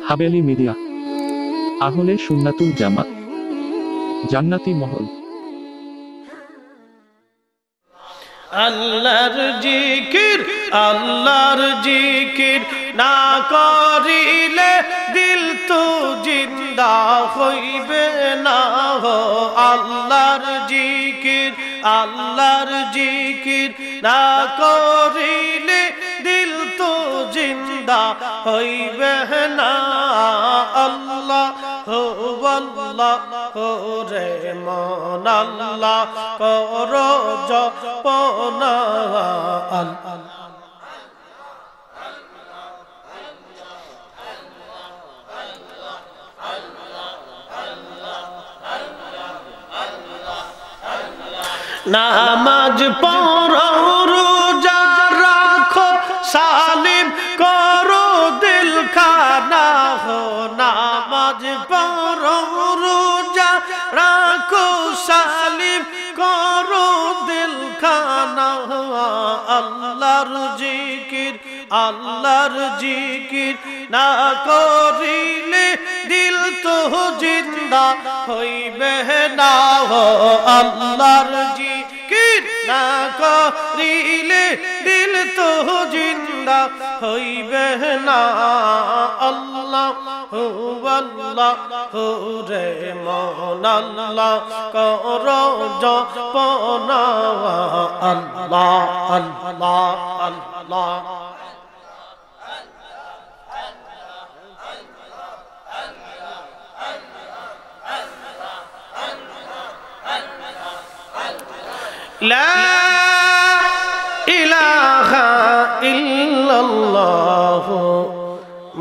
Haveli media, আহলে সুন্নাতুল জামাত, জান্নাতি মহল। আল্লাহর জিকির না করিলে দিল তো জিন্দা হইবে না হো। আল্লাহর জিকির না করিলে দিল তো জিন্দা হইবে না। আল্লাহ হো আল্লাহ হো রে মন আল্লাহ করো জপনা। নামাজ পড়ো রোজা রাখো সালিম করো দিল খানা হো। নামাজ পড়ো রোজা রাখো সালিম করো দিল খানা। আল্লাহর জিকির না করিলে দিল তো জিন্দা হইবে না হো। আল্লাহর জিকির না করিলে দিল তো জিন্দা হইবে না। আল্লাহ হো আল্লাহ হো রে মন আল্লাহ করো জপনা। আল্লাহ আল্লাহ আল্লাহ লা ইলাহা ইল্লাল্লাহ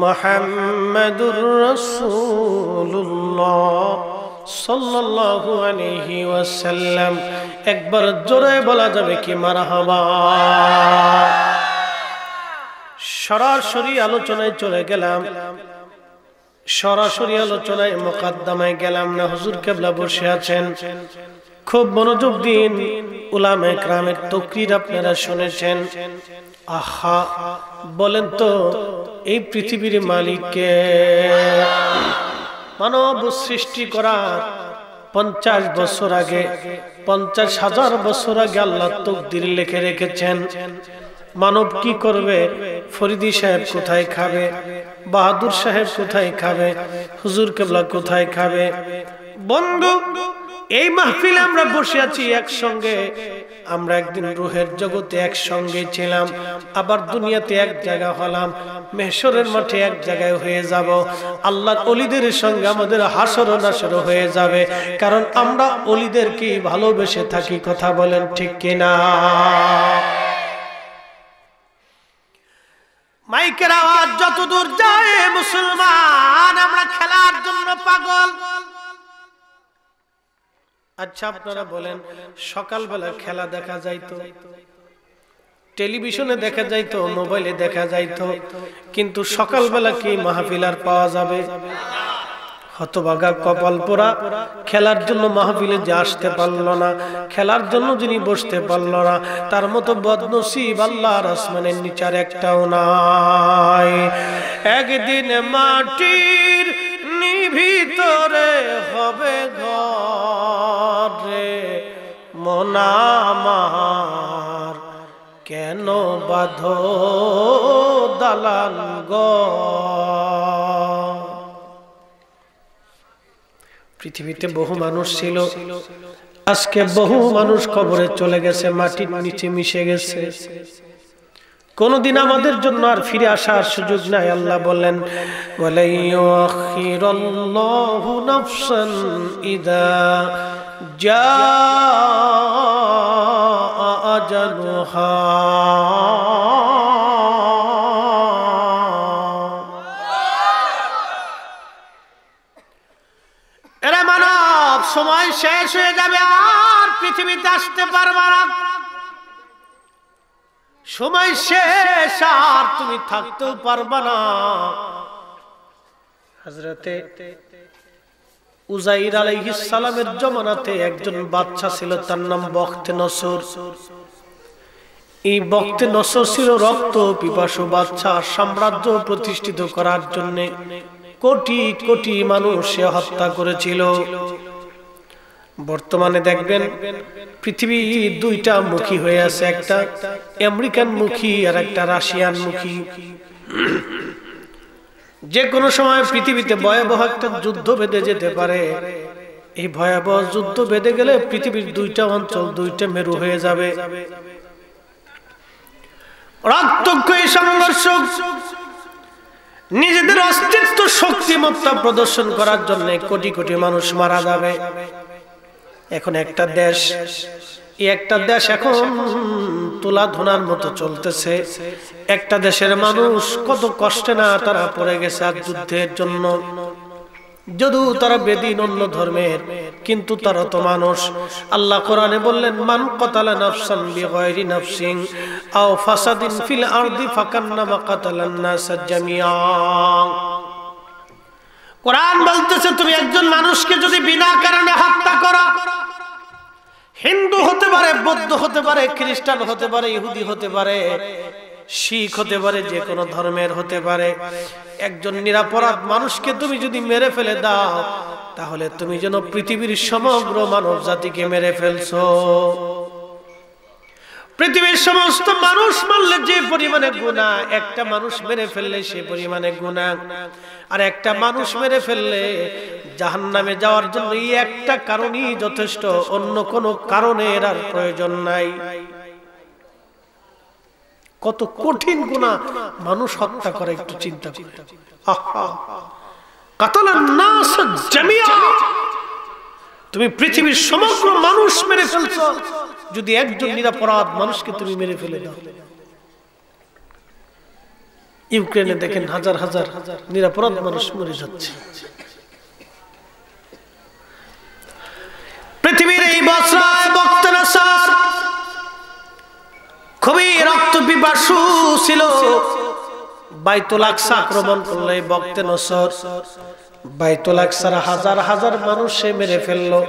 মুহাম্মাদুর রাসূলুল্লাহ সাল্লাল্লাহু আলাইহি ওয়াসাল্লাম। একবার জোরে বলা যাবে কি মারহাবা। সরাসরি আলোচনায় চলে গেলাম, সরাসরি আলোচনায় মুকদ্দমায় গেলাম না। হুজুর কেবলা বসে আছেন, খুব মনোযোগ দিন। উলামায়ে কেরামের তাকরীর আপনারা শুনেছেন। আহা, বলেন তো এই পৃথিবীর মালিক কে? মানব সৃষ্টি করার 50 বছর আগে, 50,000 বছর আগে আল্লাহ তাকদীর লিখে রেখেছেন। মানব কি করবে? ফরিদি সাহেব কোথায় খাবে, বাহাদুর সাহেব কোথায় খাবে, হুজুর কেবলা কোথায় খাবে। বন্ধু, এই মাহফিলে আমরা বসে আছি একসঙ্গে। আমরা একদিন রূহের জগতে একসঙ্গে ছিলাম, আবার দুনিয়াতে এক জায়গা হলাম, মেহশরের মাঠে এক জায়গায় হয়ে যাব। আল্লাহর ওলিদের সঙ্গে আমাদের হাসর ও নাসর হয়ে যাবে, কারণ আমরা ওলিদেরকে ভালোবেসে থাকি। কথা বলেন ঠিক কিনা? মাইকের আওয়াজ যতদূর যায় মুসলমান, আমরা খেলার জন্য পাগল। আচ্ছা, আপনারা বলেন, সকালবেলা খেলা দেখা যাইতো, টেলিভিশনে দেখা যাইতো, মোবাইলে দেখা যাইতো, কিন্তু সকালবেলা কি মাহফিল আর পাওয়া যাবে? হতভাগা কপাল পোড়া, খেলার জন্য মাহফিলে যে আসতে পারলো না, খেলার জন্য যিনি বসতে পারলো না, তার মতো বদনসিব আল্লাহর আসমানের নিচার একটাও নাই। একদিন মাটির ভিতরে হবে ঘর রে মন আমার, কেন বাঁধো দালান ঘর। পৃথিবীতে বহু মানুষ ছিল, আজকে বহু মানুষ কবরে চলে গেছে, মাটির নিচে মিশে গেছে। কোনদিন আমাদের জন্য আর ফিরে আসার সুযোগ নাই। আল্লাহ বলেন, ওয়ালা ইউআখিরুল্লাহু নাফসান ইযা জাআ আজালুহা। এরা মানব, সময় শেষ হয়ে যাবে, আর পৃথিবীতে আসতে পারবে না। সময় শেষ, আর তুমি থাকতেও পারবা না। হযরতে উযাইর আলাইহিস সালামের জমানাতে একজন বাদশা ছিল, তার নাম বখতে নসর। এই বখতে নসর ছিল রক্ত পিপাসু বাদশা। সাম্রাজ্য প্রতিষ্ঠিত করার জন্য কোটি কোটি মানুষ সে হত্যা করেছিল। বর্তমানে দেখবেন পৃথিবী দুইটা মুখী হয়ে আছে, একটা আমেরিকান মুখী আর একটা রাশিয়ান মুখী। যে কোনো সময় পৃথিবীতে ভয়াবহ একটা যুদ্ধ বেঁধে যেতে পারে। এই ভয়াবহ যুদ্ধ বেঁধে গেলে পৃথিবীর দুইটা অঞ্চল, দুইটা মেরু হয়ে যাবে। রক্তক্ষয়ী সংঘর্ষ, নিজেদের অস্তিত্ব শক্তিমত্তা প্রদর্শন করার জন্য কোটি কোটি মানুষ মারা যাবে। এখন একটা দেশ, একটা দেশ এখন তুলা ধোনার মতো চলতেছে। একটা দেশের মানুষ কত কষ্টে না তারা পড়ে গেছে আর যুদ্ধের জন্য। যদিও তারা বেদিন, অন্য ধর্মের, কিন্তু তারা তো মানুষ। আল্লাহ কোরআনে বললেন, মান কাতালা নাফসান বিগাইরি নাফসিন আও ফাসাদিন ফিল আরদি ফাকান্নামা কাতালান নাস জামিআ। কোরআন বলতেছে তুমি একজন মানুষকে যদি বিনা কারণে হত্যা করো, হিন্দু হতে পারে, বৌদ্ধ হতে পারে, খ্রিস্টান হতে পারে, ইহুদি হতে পারে, শিখ হতে পারে, যে কোনো ধর্মের হতে পারে, একজন নিরপরাধ মানুষকে তুমি যদি মেরে ফেলে দাও, তাহলে তুমি যেন পৃথিবীর সমগ্র মানব জাতিকে মেরে ফেলছো। পৃথিবীর সমস্ত মানুষ মারলে যে পরিমাণে গুনাহ, একটা মানুষ মেরে ফেললে সে পরিমাণে গুনাহ। আর একটা মানুষ মেরে ফেললে জাহান্নামে যাওয়ার জন্য এই একটা কারণই যথেষ্ট, অন্য কোনো কারণের আর প্রয়োজন নাই। কত কঠিন গুনাহ মানুষ হত্যা করে, একটু চিন্তা করে। আহা, কাতালান নাস জামিআ, তুমি পৃথিবীর সমগ্র মানুষ মেরে ফেলছো যদি একজন নিরপরাধ মানুষকে তুমি মেরে ফেলে দাও। ইউক্রেনে দেখেন হাজার হাজার নিরপরাধ মানুষ মরে যাচ্ছে। পৃথিবীর এই বছর বক্তনাসার খুবই রক্ত পিপাসু ছিল। বাইতুল আকসা আক্রমণ করলে বক্তনাসার বাইতুল আকসার হাজার হাজার মানুষ সে মেরে ফেললো।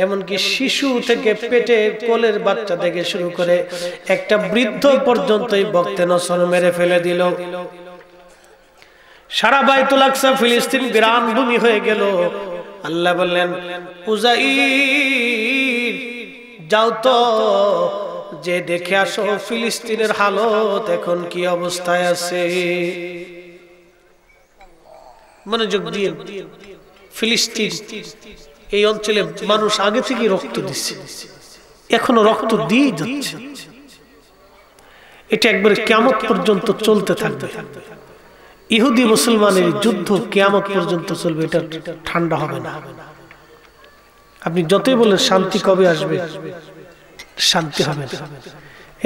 এমনকি শিশু থেকে পেটে কোলের বাচ্চা থেকে শুরু করে একটা বৃদ্ধ পর্যন্ত এই বক্তনাসার মেরে ফেলে দিল। সারা বাইতুল আকসা ফিলিস্তিন বিরান ভূমি হয়ে গেল। আল্লাহ বললেন, উযাইর যাও তো, যে দেখে আসো ফিলিস্তিনের হালত এখন কি অবস্থায় আছে। মনোযোগ দিয়ে, ফিলিস্তিন এই অঞ্চলে মানুষ আগে থেকে রক্ত দিচ্ছে, এখনো রক্ত দিয়ে যাচ্ছে। এটা একবারে কিয়ামত পর্যন্ত চলতে থাকবে। ইহুদি মুসলমানের যুদ্ধ কিয়ামত পর্যন্ত চলবে, এটা ঠান্ডা হবে না। আপনি যতই বলেন শান্তি কবে আসবে, শান্তি হবে না।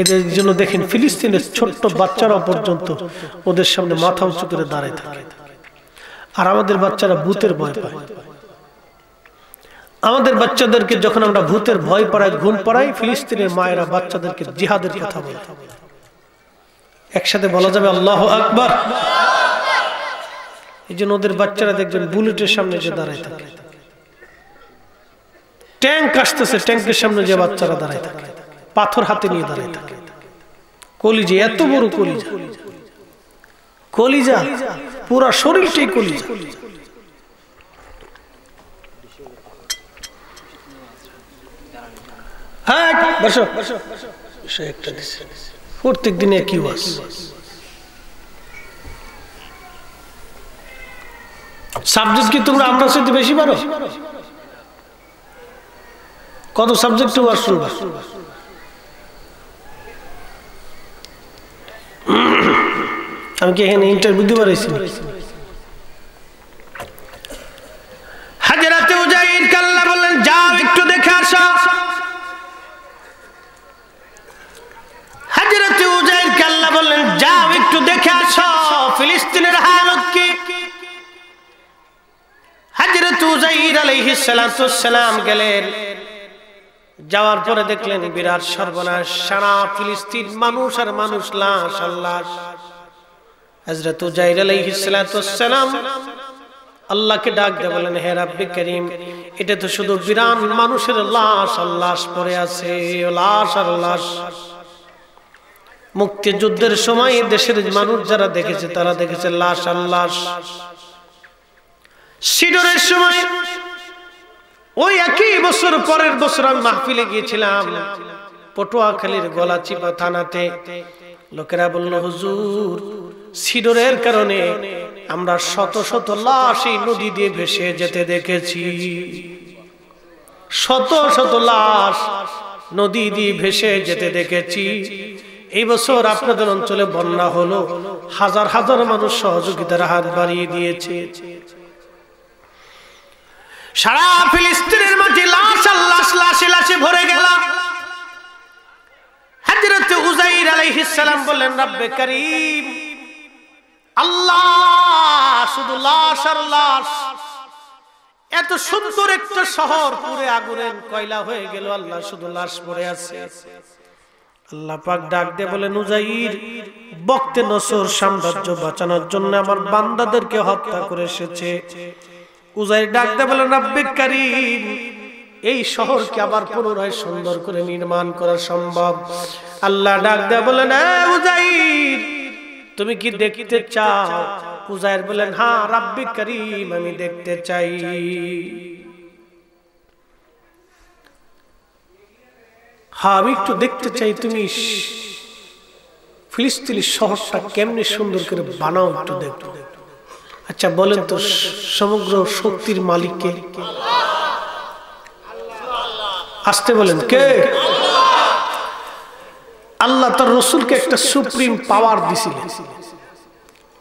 এদের জন্য দেখেন ফিলিস্তিনের ছোট্ট বাচ্চারা পর্যন্ত ওদের সামনে মাথা উঁচু করে দাঁড়ায় থাকে। আর আমাদের বাচ্চারা ভূতের ভয় পায়। আমাদের বাচ্চাদেরকে যখন আমরা ভূতের ভয় পড়াই, ঘুম পড়াই, ফিলিস্তিনের মায়েরা বাচ্চাদেরকে জিহাদের কথা বলে। একসাথে বলা যাবে আল্লাহু আকবার। এই জন্য ওদের বাচ্চারা দেখবেন বুলেটের সামনে যে দাঁড়ায় থাকে, ট্যাঙ্ক আসতেছে, ট্যাঙ্কের সামনে যে বাচ্চারা দাঁড়ায় থাকে, পাথর হাতে নিয়ে দাঁড়ায় থাকে। কলিজা, এত বড় কলিজা, কলিজা পুরা শরীরটাই কলিজা। হ্যাঁ, বসো। প্রত্যেক দিনে কি ওয়াজ। সাবজেক্ট কি তোমরা আমরা সাথে বেশি পারো? কত সাবজেক্টে ওয়াজ শুনবা? আমি কি এখানে ইন্টারভিউ দিতে পারছি? হাজরাতে উযাইর কাল্লা বললেন, যাও একটু দেখে আসো। হাজরাতে উযাইর কাল্লা বললেন, যাও একটু দেখে আসো ফিলিস্তিনের হালত কি। হযরত উযাইর আলাইহিস সালাতু ওয়াস সালাম গেলেন। যাওয়ার পরে দেখলেন বিরাট সর্বনাশ, সারা ফিলিস্তিন মানুষ আর মানুষ, লাশ আর লাশ। হযরত উযাইর আলাইহিস সালাতু ওয়াস সালাম আল্লাহকে ডাক দিয়ে বলেন, হে রাব্বি করিম, এটা তো শুধু বিরাট মানুষের লাশ আর লাশ পড়ে আছে, লাশ আর লাশ। মুক্তিযুদ্ধের সময় দেশের মানুষ যারা দেখেছে তারা দেখেছে লাশ আর লাশ। সিডরের সময় ওই একই বছর পরের বছর আমি মাহফিলে গিয়েছিলাম পটুয়াখালীর গলাচিপা থানাতে। লোকেরা বলল, হুজুর, সিডরের কারণে আমরা শত শত লাশ এই নদী দিয়ে ভেসে যেতে দেখেছি। শত শত লাশ নদী দিয়ে ভেসে যেতে দেখেছি। এই বছর আপনাদের অঞ্চলে বন্যা হলো, হাজার হাজার মানুষ সহযোগিতার হাত বাড়িয়ে দিয়েছে। সারা ফিলিস্তিনের মাটি লাশ আর লাশ, লাশে লাশে ভরে গেল। হযরত উযাইর আলাইহিস সালাম বললেন, রব্বে কারীম, আল্লাহ, শুধু লাশ আর লাশ, এত সুন্দর একটা শহর পুরে আগুনের কয়লা হয়ে গেল, আল্লাহ শুধু লাশ পড়ে আছে। আল্লাহ পাক ডাক দিয়ে বলেন, উযাইর, বক্তে নসর সাম্রাজ্য বাঁচানোর জন্য আমার বান্দাদেরকে হত্যা করে এসেছে। উযাইর ডাক দিয়ে বলেন, রব্বে কারীম, এই শহরকে আবার পুনরায় সুন্দর করে নির্মাণ করা সম্ভব? আল্লাহ ডাক দিয়ে বলেন, উযাইর, তুমি কি দেখতে চাও? উযাইর বলেন, হ্যাঁ রব্বে কারীম, আমি দেখতে চাই। হ্যাঁ, আমি একটু দেখতে চাই তুমি ফিলিস্তিনের শহরটা কেমনে সুন্দর করে বানাও, একটু দেখো। আচ্ছা বলেন তো, সমগ্র শক্তির মালিক কে? আসতে বলেন, কে? আল্লাহ তার রাসূলকে একটা সুপ্রিম পাওয়ার দিয়েছিলেন।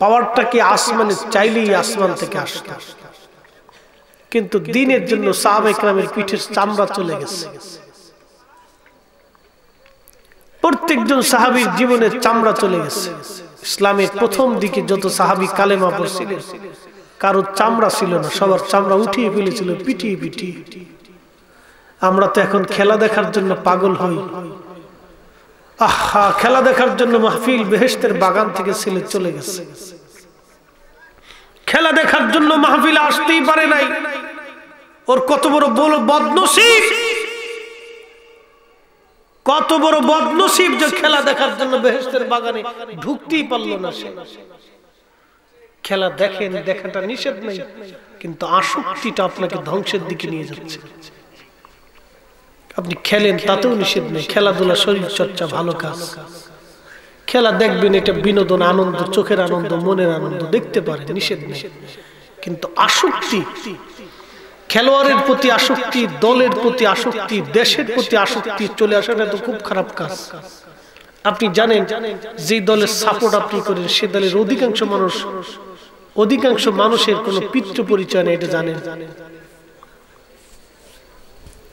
পাওয়ারটা কি আসমানে চাইলেই আসমান থেকে আসতো, কিন্তু দিনের জন্য সাহাবা ইকরামের পিঠের চামড়া চলে গেছে। প্রত্যেকজন সাহাবীর জীবনের চামড়া চলে গেছে। ইসলামের প্রথম দিকে যত সাহাবী কালেমা পড়ছিলেন, কারো চামড়া ছিল না, সবার চামড়া উঠিয়ে ফেলেছিল পিটিয়ে পিটিয়ে। আমরা তো এখন খেলা দেখার জন্য পাগল হই। আহা, খেলা দেখার জন্য মাহফিল বেহেশতের বাগান থেকে ছেলে চলে গেছে। খেলা দেখার জন্য মাহফিলে আসতেই পারে নাই। ওর কত বড় বদনসিব, কত বড় বদনসিব যে খেলা দেখার জন্য বেহেশতের বাগানে ঢুকতেই পারলো না সে। খেলা দেখেন, দেখাটা নিষেধ নেই, কিন্তু আসক্তিটা আপনাকে ধ্বংসের দিকে নিয়ে যাচ্ছে। আপনি খেলেন, তাতেও নিষেধ নেই। খেলাধুলা, শরীর চর্চা ভালো কাজ। খেলা দেখবেন, এটা বিনোদন, আনন্দ, চোখের আনন্দ, মনের আনন্দ, দেখতে পারেন, নিষেধ নেই। কিন্তু আসক্তি, খেলোয়াড়ের প্রতি আসক্তি, দলের প্রতি আসক্তি, দেশের প্রতি আসক্তি চলে আসাটা তো খুব খারাপ কাজ। আপনি জানেন, যে দলের সাপোর্ট আপনি করেন সে দলের অধিকাংশ মানুষের কোনো পিতৃ পরিচয় নেই, এটা জানেন?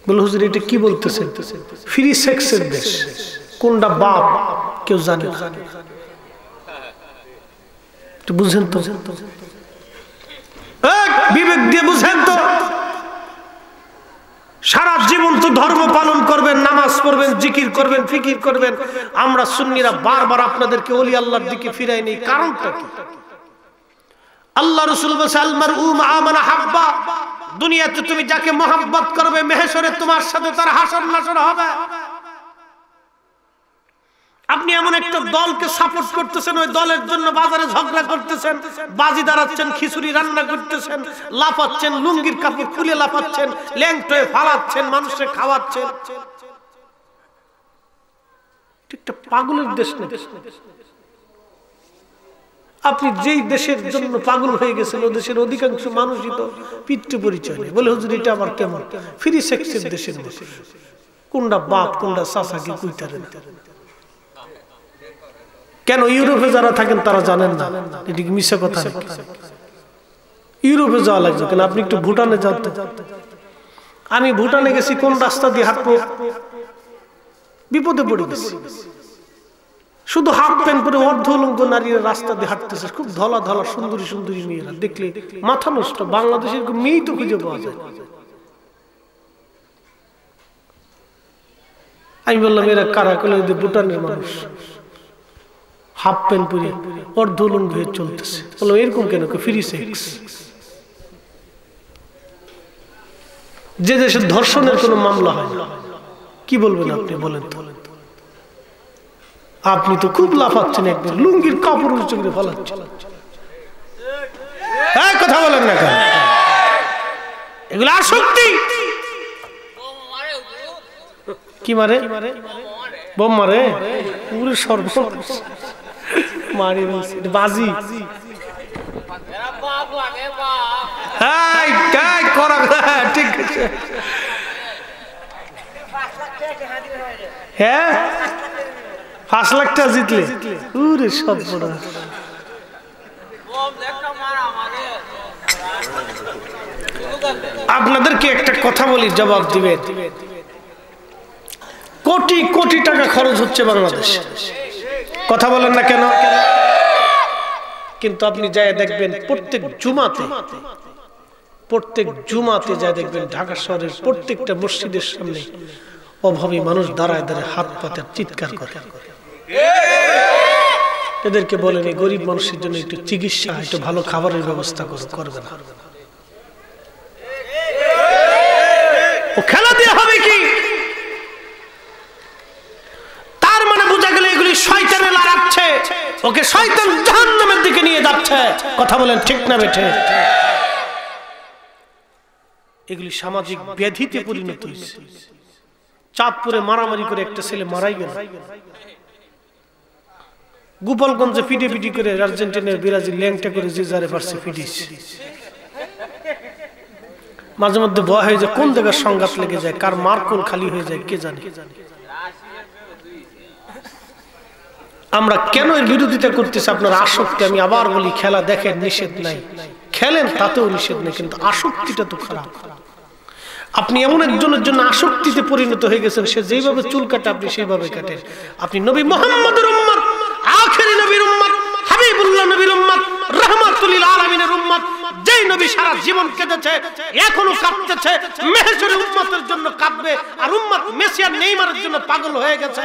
বলে, হুজুর এটা কি বলতেছেন? ফ্রি সেক্সের দেশ, কোনটা বাপ কেউ জানে না। বুঝেন তো, বিবেক দিয়ে বুঝেন তো। সারা জীবন তো ধর্ম পালন করবেন, নামাজ পড়বেন, জিকির করবেন, ফিকির করবেন। আমরা সুন্নিরা বারবার আপনাদেরকে ওলি আল্লাহর দিকে ফিরাই নেই, কারণটা কি? আল্লাহ রাসূল বলেছেন, আল মারউ মা মান হাব্বা, দুনিয়াতে তুমি যাকে মহব্বত করবে, মেহশরে তোমার সাথে তার হাসর নাসর হবে। আপনি এমন একটা দলকে সাপোর্ট করতেছেন, ওই দলের জন্য বাজারে ঝগড়া করতেছেন, বাজি দাঁড়াচ্ছেন, খিচুড়ি রান্না করতেছেন, লাফাচ্ছেন, লুঙ্গির কাপড় খুলে লাফাচ্ছেন, ল্যাংটোয়ে ফালাচ্ছেন, মানুষকে খাওয়াচ্ছেন। একটা পাগলের দেশ না। আপনি যেই দেশের জন্য পাগল হয়ে গেছেন, ওই দেশের অধিকাংশ মানুষই তো পিতৃ পরিচয় নেই। বলে, হুজুর এটা আবার কেমন? ফ্রি সেক্সের দেশের মানুষ, কোনটা বাপ কোনটা চাচা কি কইতারে না। কেন ইউরোপে যারা থাকেন তারা জানেন না? এটা কি মিথ্যা কথা? ইউরোপে যাওয়া লাগবে কেন? আপনি একটু ভুটানে যান। আমি ভুটানে গেছি, কোন রাস্তা দিয়ে হাঁটবো বিপদে পড়ে গেছি। শুধু হাফ প্যান্ট পরে অর্ধ উলঙ্গ নারীরা রাস্তা দিয়ে হাঁটতেছে, খুব ধলা ধলা সুন্দরী সুন্দরী মেয়েরা, দেখলে মাথা নষ্ট। বাংলাদেশের মেয়েই তো খুঁজে পাওয়া যায়। আমি বললাম, এরা কারা? কলে ভুটানের মানুষ, হাফ প্যান্ট পরে অর্ধ উলঙ্গ হয়ে চলতেছে। বললাম, এরকম কেন? Free sex. যে দেশে ধর্ষণের কোনো মামলা হয় না, কি বলবেন আপনি? বলেন তো। আপনি তো খুব লাফাচ্ছেন, একবার লুঙ্গির কাপড় উঁচু করে ফেলাচ্ছেন। কথা বলেন না কেন? আসক্তি। কি মারে? বোম মারে। পুরো সর্বনাশ মারি বাজি। ঠিক আছে, হ্যাঁ 5 লাখ টাকা জিতলে পুরো সর্বনাশ। আপনাদেরকে একটা কথা বলি, জবাব দিবেন। কোটি কোটি টাকা খরচ হচ্ছে বাংলাদেশে, কথা বলেন না কেন? কিন্তু আপনি যাই দেখবেন প্রত্যেক জুমাতে যাই দেখবেন ঢাকা শহরের প্রত্যেকটা মসজিদের সামনে অভাবী মানুষ দাঁড়ায় দাঁড়ায় হাত পাতে চিৎকার করে। এদেরকে বলেন এই গরিব মানুষের জন্য একটু চিকিৎসা, একটু ভালো খাবারের ব্যবস্থা করবে না। ও খেলা দিয়ে হবে কি? তার মানে বোঝা গেল এগুলি শয়তানে লাগাচ্ছে, ওকে শয়তান জাহান্নামের দিকে নিয়ে যাচ্ছে। কথা বলেন ঠিক না বেঠে? এগুলি সামাজিক ব্যাধিতে পরিণত হয়েছে। চাঁদপুরে মারামারি করে একটা ছেলে মারাই গেল। গোপালগঞ্জে পিটি করে আর্জেন্টিনার ব্রাজিল ল্যাংটা করে যে যারে পারছে পিটিছে। মাঝে মধ্যে ভয় হয়ে যায় কোন জায়গার সংঘাত লেগে যায়, কার মারকুল খালি হয়ে যায় কে জানে। আমরা কেন এর বিরোধিতা করতেছি? আপনার আসক্তি। আমি আবার বলি, খেলা দেখেন, নিষেধ নাই, খেলেন, তাতেও নিষেধ নেই, কিন্তু আসক্তিটা তো খারাপ। আপনি এমন একজনের জন্য আসক্তিতে পরিণত হয়ে গেছেন, সে যেভাবে চুল কাটে আপনি সেইভাবে কাটেন। আপনি নবী মুহাম্মদের উম্মত, আখেরি নবীর উম্মত, হাবিবুল্লাহ নবীর উম্মত, রাহমাতুল লিল আলামিনের উম্মত। যেই নবী সারা জীবন কেঁদেছে, এখনো কাঁদতেছে, মেহেশরের উম্মতের জন্য কাঁদবে। আর উম্মত মেসি আর নেইমারের জন্য পাগল হয়ে গেছে।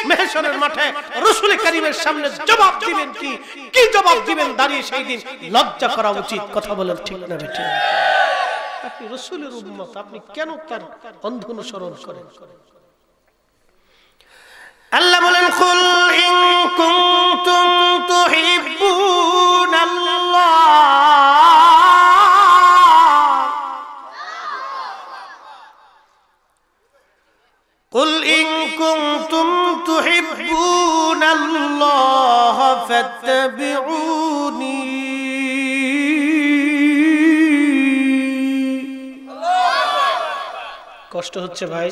মেহেশরের মাঠে রাসূল কারীমের সামনে জবাব দিবেন কি? কি জবাব দিবেন? দাঁড়িয়ে সেই দিন লজ্জা করা উচিত। কথা বলেন ঠিক না বেঠিক? আপনি রাসূলের উম্মত, আপনি কেন তার অন্ধ অনুসরণ করেন? আল্লাহ বলেন, কুল ইন কুনতুম তুহিব্বুনাল্লাহ, কুল ইন কুনতুম তুহিব্বুনাল্লাহ ফাত্তাবিউনি। কষ্ট হচ্ছে ভাই?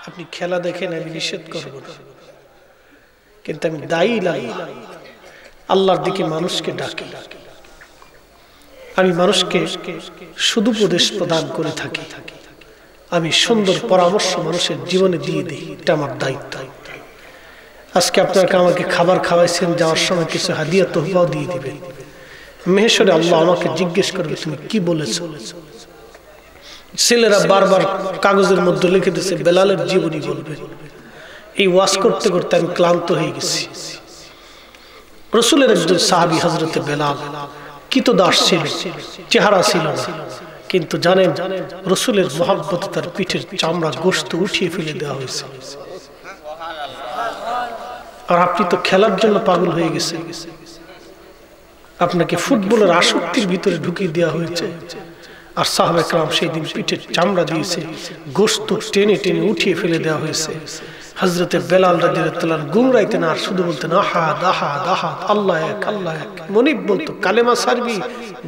আপনি খেলা দেখেন, আমি নিষেধ করব না, কিন্তু আমি দায়ী আল্লাহর দিকে মানুষকে ডাকি। আমি মানুষকে শুধু উপদেশ প্রদান করে থাকি, আমি সুন্দর পরামর্শ মানুষের জীবনে দিয়ে দিই, এটা আমার দায়িত্ব। আজকে আপনাকে আমাকে খাবার খাওয়াইছেন, যাওয়ার সময় কিছু হাদিয়া তোহফাও দিয়ে দিবেন। মেহেশরে আল্লাহ আমাকে জিজ্ঞেস করবে তুমি কি বলেছো। ছেলেরা বারবার কাগজের মধ্যে লিখে দিচ্ছে বেলালের জীবনী বলবে। এই ওয়াজ করতে করতে আমি ক্লান্ত হয়ে গেছি। রাসূলের একজন সাহাবী হযরতে বেলাল কিতদাস ছিল, চেহারা ছিল না, কিন্তু জানেন রাসূলের মহব্বতে তার পিঠের চামড়া গোশত উঠিয়ে ফেলে দেওয়া হয়েছে। আর আপনি তো খেলার জন্য পাগল হয়ে গেছেন, আপনাকে ফুটবলের আসক্তির ভিতরে ঢুকিয়ে দেওয়া হয়েছে। আর সাহাবা کرام সেই দিন পিঠের চামড়া দিয়েছে, গোশত টেনে টেনে উঠিয়ে ফেলে দেওয়া হয়েছে। হযরতে বেলাল রাদিয়াল্লাহু তাআলা গুমরাইতেন আর শুধু বলতেন আহাদ আহাদ আহাদ, আল্লাহ এক আল্লাহ এক। মনিব বলতো কালেমা সারবি,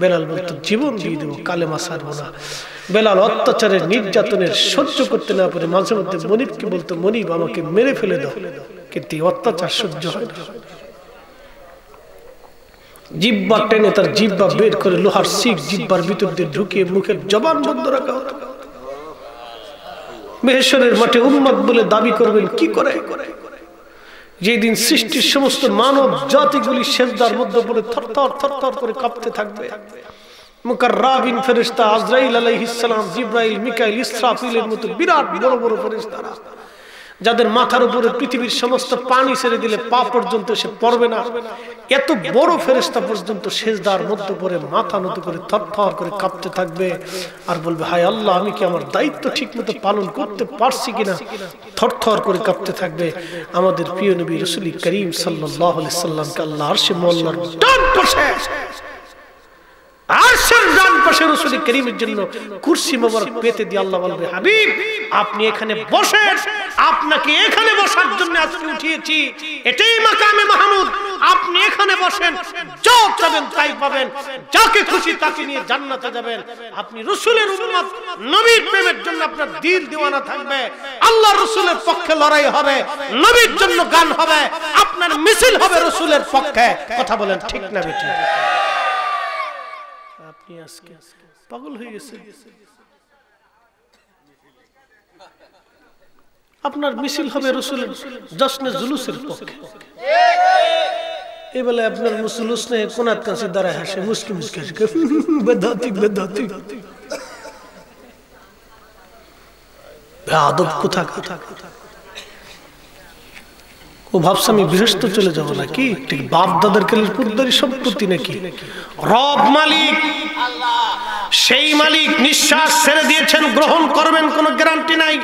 বেলাল বলতো জীবন দিয়ে দেবো, কালেমা সারবো না। বেলাল অত্যাচারের নির্যাতনের সহ্য করতে না পারে মাঝে মধ্যে মনিবকে বলতো মনিব আমাকে মেরে ফেলে দাও, কিন্তু অত্যাচার সহ্য হয় না। জিহ্বা টেনে তার জিহ্বা বের করে লোহার শিক জিহ্বার ভিতর দিয়ে ঢুকিয়ে মুখের জবান বন্ধ রাখা হতো। মেহেশরের মাঠে উম্মত বলে দাবি করবেন কি করে? যেদিন সৃষ্টির সমস্ত মানব জাতিগুলি সেজদার মধ্যে পড়ে থরথর থরথর করে কাঁপতে থাকবে। মুকাররাবিন ফেরেশতা আজরাইল আলাইহিস সালাম, জিবরাইল, মিকাইল, ইসরাফিলের মতো বিরাট বড় বড় ফেরেশতারা, যাদের মাথার উপরে পৃথিবীর সমস্ত পানি ছেড়ে দিলে পা পর্যন্ত সে পড়বে না, এত বড় ফেরেশতা পর্যন্ত সেজদার মধ্যে পড়ে মাথা নত করে থরথর করে কাঁপতে থাকবে আর বলবে হায় আল্লাহ, আমি কি আমার দায়িত্ব ঠিকমতো পালন করতে পারছি কিনা? থরথর করে কাঁপতে থাকবে। আমাদের প্রিয় নবী রাসূল করিম সাল্লাল্লাহু আলাইহি সাল্লামকে আল্লাহ আরশে মোল্লার ডান পাশে, আরশের ডান পাশে রাসূল করিমের জন্য কুরসি মোবারক পেতে দিয়ে আল্লাহ বলবে, হাবিব আপনি এখানে বসেন, আপনাকে এখানে বসার জন্য আজকে উঠিয়েছি, এটাই মাকামে মাহমুদ, আপনি এখানে বসেন, যা চাবেন তাই পাবেন, যাকে খুশি তাকে নিয়ে জান্নাতে যাবেন। আপনি রাসূলের উম্মত, নবীর প্রেমের জন্য আপনার দিল দিওয়ানা থাকবে, আল্লাহ রাসূলের পক্ষে লড়াই হবে, নবীর জন্য গান হবে, আপনার মিছিল হবে রাসূলের পক্ষে। কথা বলেন ঠিক না বেঠিক? আপনি আজকে পাগল হয়ে গেছেন। আপনার মিছিল হবে রাসূলের জশ্নে জুলুসের পক্ষে। এই বেলায় আপনার মুসলুসনে কোনাত কাছে দাঁড়ায় হাসে, মুস্কি মুস্কি হাসে, বেদাতি বেদাতি বেয়াদব কোথা কোথা। ও ভাবছে আমি বৃহস্ত চলে যাবো নাকি, ঠিক বাপ দাদার কালের পুত্রী সম্পত্তি নাকি। রব মালিক সেই মালিক নিঃশ্বাস ছেড়ে দিয়েছেন, গ্রহণ করবেন কোনো গ্যারান্টি নাই।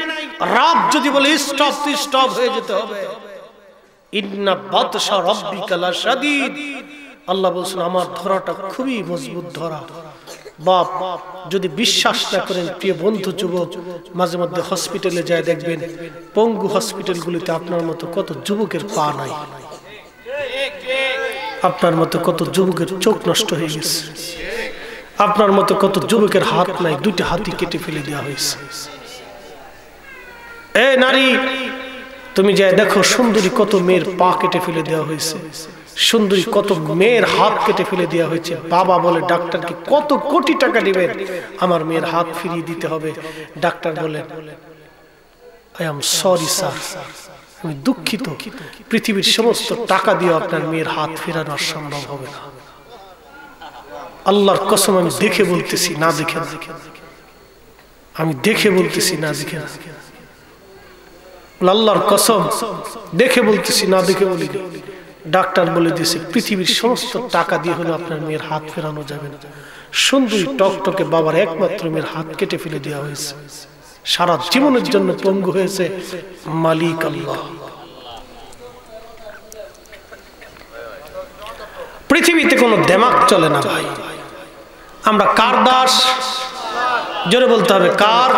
রব যদি বলে স্টপ, স্টপ হয়ে যেতে হবে। ইন্না বাতশা রাব্বিকা লাশাদীদ, আল্লাহ বলছেন আমার ধরাটা খুবই মজবুত ধরা। বাপ যদি বিশ্বাস না করেন, প্রিয় বন্ধু যুবক, মাঝে মধ্যে হসপিটালে যায় দেখবেন, পঙ্গু হসপিটালগুলিতে আপনার মতো কত যুবকের পা নাই, আপনার মতো কত যুবকের চোখ নষ্ট হয়ে গেছে, আপনার মতো কত যুবকের হাত নাই, দুইটা হাতই কেটে ফেলে দেওয়া হয়েছে। এ নারী, তুমি যাই দেখো সুন্দরী কত মেয়ের পা কেটে ফেলে দেওয়া হয়েছে, সুন্দরী কত মেয়ের হাত কেটে ফেলে দেওয়া হয়েছে। বাবা বলে ডাক্তারকে কত কোটি টাকা দিবেন, আমার মেয়ের হাত ফিরিয়ে দিতে হবে। ডাক্তার বলেন আই এম সরি স্যার, আমি দুঃখিত, পৃথিবীর সমস্ত টাকা দিয়ে আপনার মেয়ের হাত ফেরানো সম্ভব হবে না। আল্লাহর কসম আমি দেখে বলতেছি, না দেখে না, আমি দেখে বলতেছি, না দেখে না, আল্লাহর কসম দেখে বলতেছি, না দেখে বলি। ডাক্তার বলে দিয়েছে পৃথিবীর সমস্ত টাকা দিয়ে হলো আপনার মেয়ের হাত ফেরানো যাবে না। সুন্দরী টকটকে বাবার একমাত্র মেয়ের হাত কেটে ফেলে দেওয়া হয়েছে, সারা জীবনের জন্য পঙ্গু হয়েছে। মালিক আল্লাহ। পৃথিবীতে কোনো দেমাক চলে না ভাই। আমরা কার দাস? জোরে বলতে হবে, কার?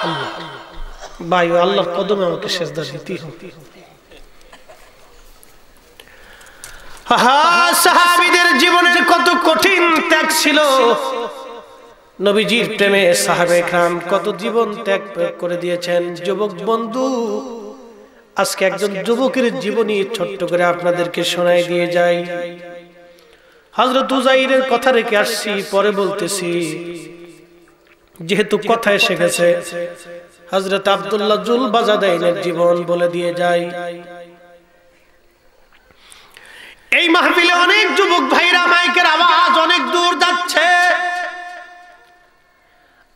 আল্লাহ। ভাই আল্লাহর কদমে আমাকে সেজদা দিতেই হবে। সাহাবীদের জীবনে কত কঠিন ত্যাগ ছিল, নবীজির প্রেমে সাহাবে کرام কত জীবন ত্যাগ করে দিয়েছেন। যুবক বন্ধু, আজকে একজন যুবকের জীবনী ছোট্ট করে আপনাদেরকে শোনাই দিয়ে যাই। হযরত উযাইরের কথা রেখে আসছি, পরে বলতেছি, যেহেতু কথা এসে গেছে। হযরত আব্দুল্লাহ জুল বাজাদাইনের জীবন বলে দিয়ে যাই। এই মাহফিলে অনেক যুবক ভাইরা, মাইকের আওয়াজ অনেক দূর যাচ্ছে।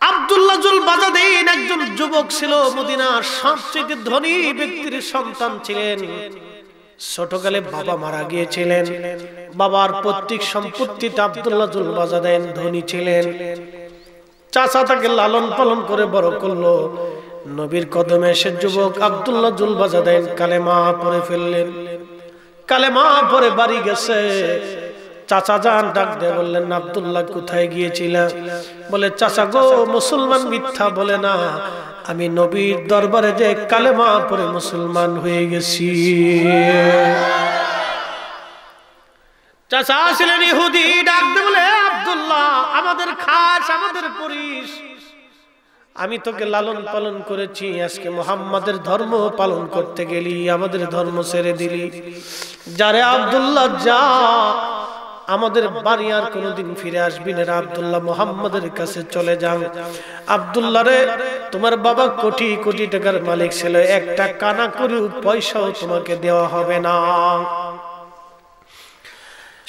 আব্দুল্লাহ জুল বাজাদাইন একজন যুবক ছিল, মদিনার সবচেয়ে ধনী ব্যক্তির সন্তান ছিলেন। ছোটকালে বাবা মারা গিয়েছিলেন, বাবার পৈতৃক সম্পত্তিতে আব্দুল্লাহ জুল বাজাদাইন ধনী ছিলেন। চাচা তাকে লালন পালন করে বড় করলো। নবীর কদমে এসে যুবক আব্দুল্লাহ জুল বাজাদাইন কালেমা পড়ে ফেললেন। কালেমা পড়ে বাড়ি গেছে। চাচা যান ডাক দিয়ে বললেন, আব্দুল্লাহ কোথায় গিয়েছিলা? বলে, চাচা গো, মুসলমান মিথ্যা বলে না, আমি নবীর দরবারে যে কালেমা পড়ে মুসলমান হয়ে গেছি। চাচা ছিলেন ইহুদি, ডাক দিয়ে বলে, আব্দুল্লাহ আমাদের খাস, আমাদের পরিস, আমি তোকে লালন পালন করেছি, আজকে মুহাম্মাদের ধর্ম পালন করতে গেলি, আমাদের ধর্ম ছেড়ে দিলি। যারে আব্দুল্লাহ যা, আমাদের বাড়ি আর কোনোদিন ফিরে আসবি না। আব্দুল্লাহ মুহাম্মাদের কাছে চলে যাও। আব্দুল্লাহ রে, তোমার বাবা কোটি কোটি টাকার মালিক ছিল, একটা কানা করে পয়সাও তোমাকে দেওয়া হবে না।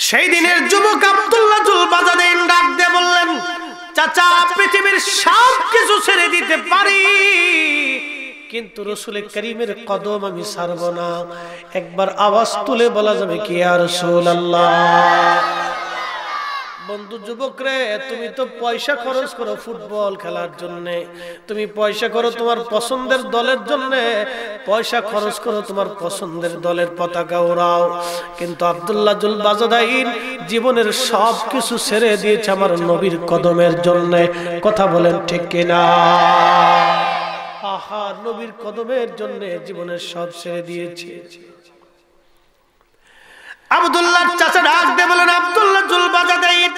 সেই দিনের যুবক আব্দুল্লাহ জুল বাজাদাইন ডাক দিয়ে বললেন, চাচা পৃথিবীর সব কিছু ছেড়ে দিতে পারি, কিন্তু রাসূল করিমের কদম আমি ছাড়ব না। একবার আওয়াজ তুলে বলা যাবে কি, ইয়া রাসূলুল্লাহ? বন্ধু যুবক রে, তুমি তো পয়সা খরচ করো ফুটবল খেলার জন্য, তুমি পয়সা করো তোমার পছন্দের দলের জন্য, পয়সা খরচ করো তোমার পছন্দের দলের পতাকা ওড়াও, কিন্তু আব্দুল্লাহ জুল বাজাদাইন জীবনের সব কিছু ছেড়ে দিয়েছে আমার নবীর কদমের জন্য। কথা বলেন ঠিক কিনা? আহা, নবীর কদমের জন্য জীবনের সব ছেড়ে দিয়েছে। আব্দুল্লাহর চাচা ডাক দিয়ে বলেন, আব্দুল্লাহ জুল বাজাদাইন,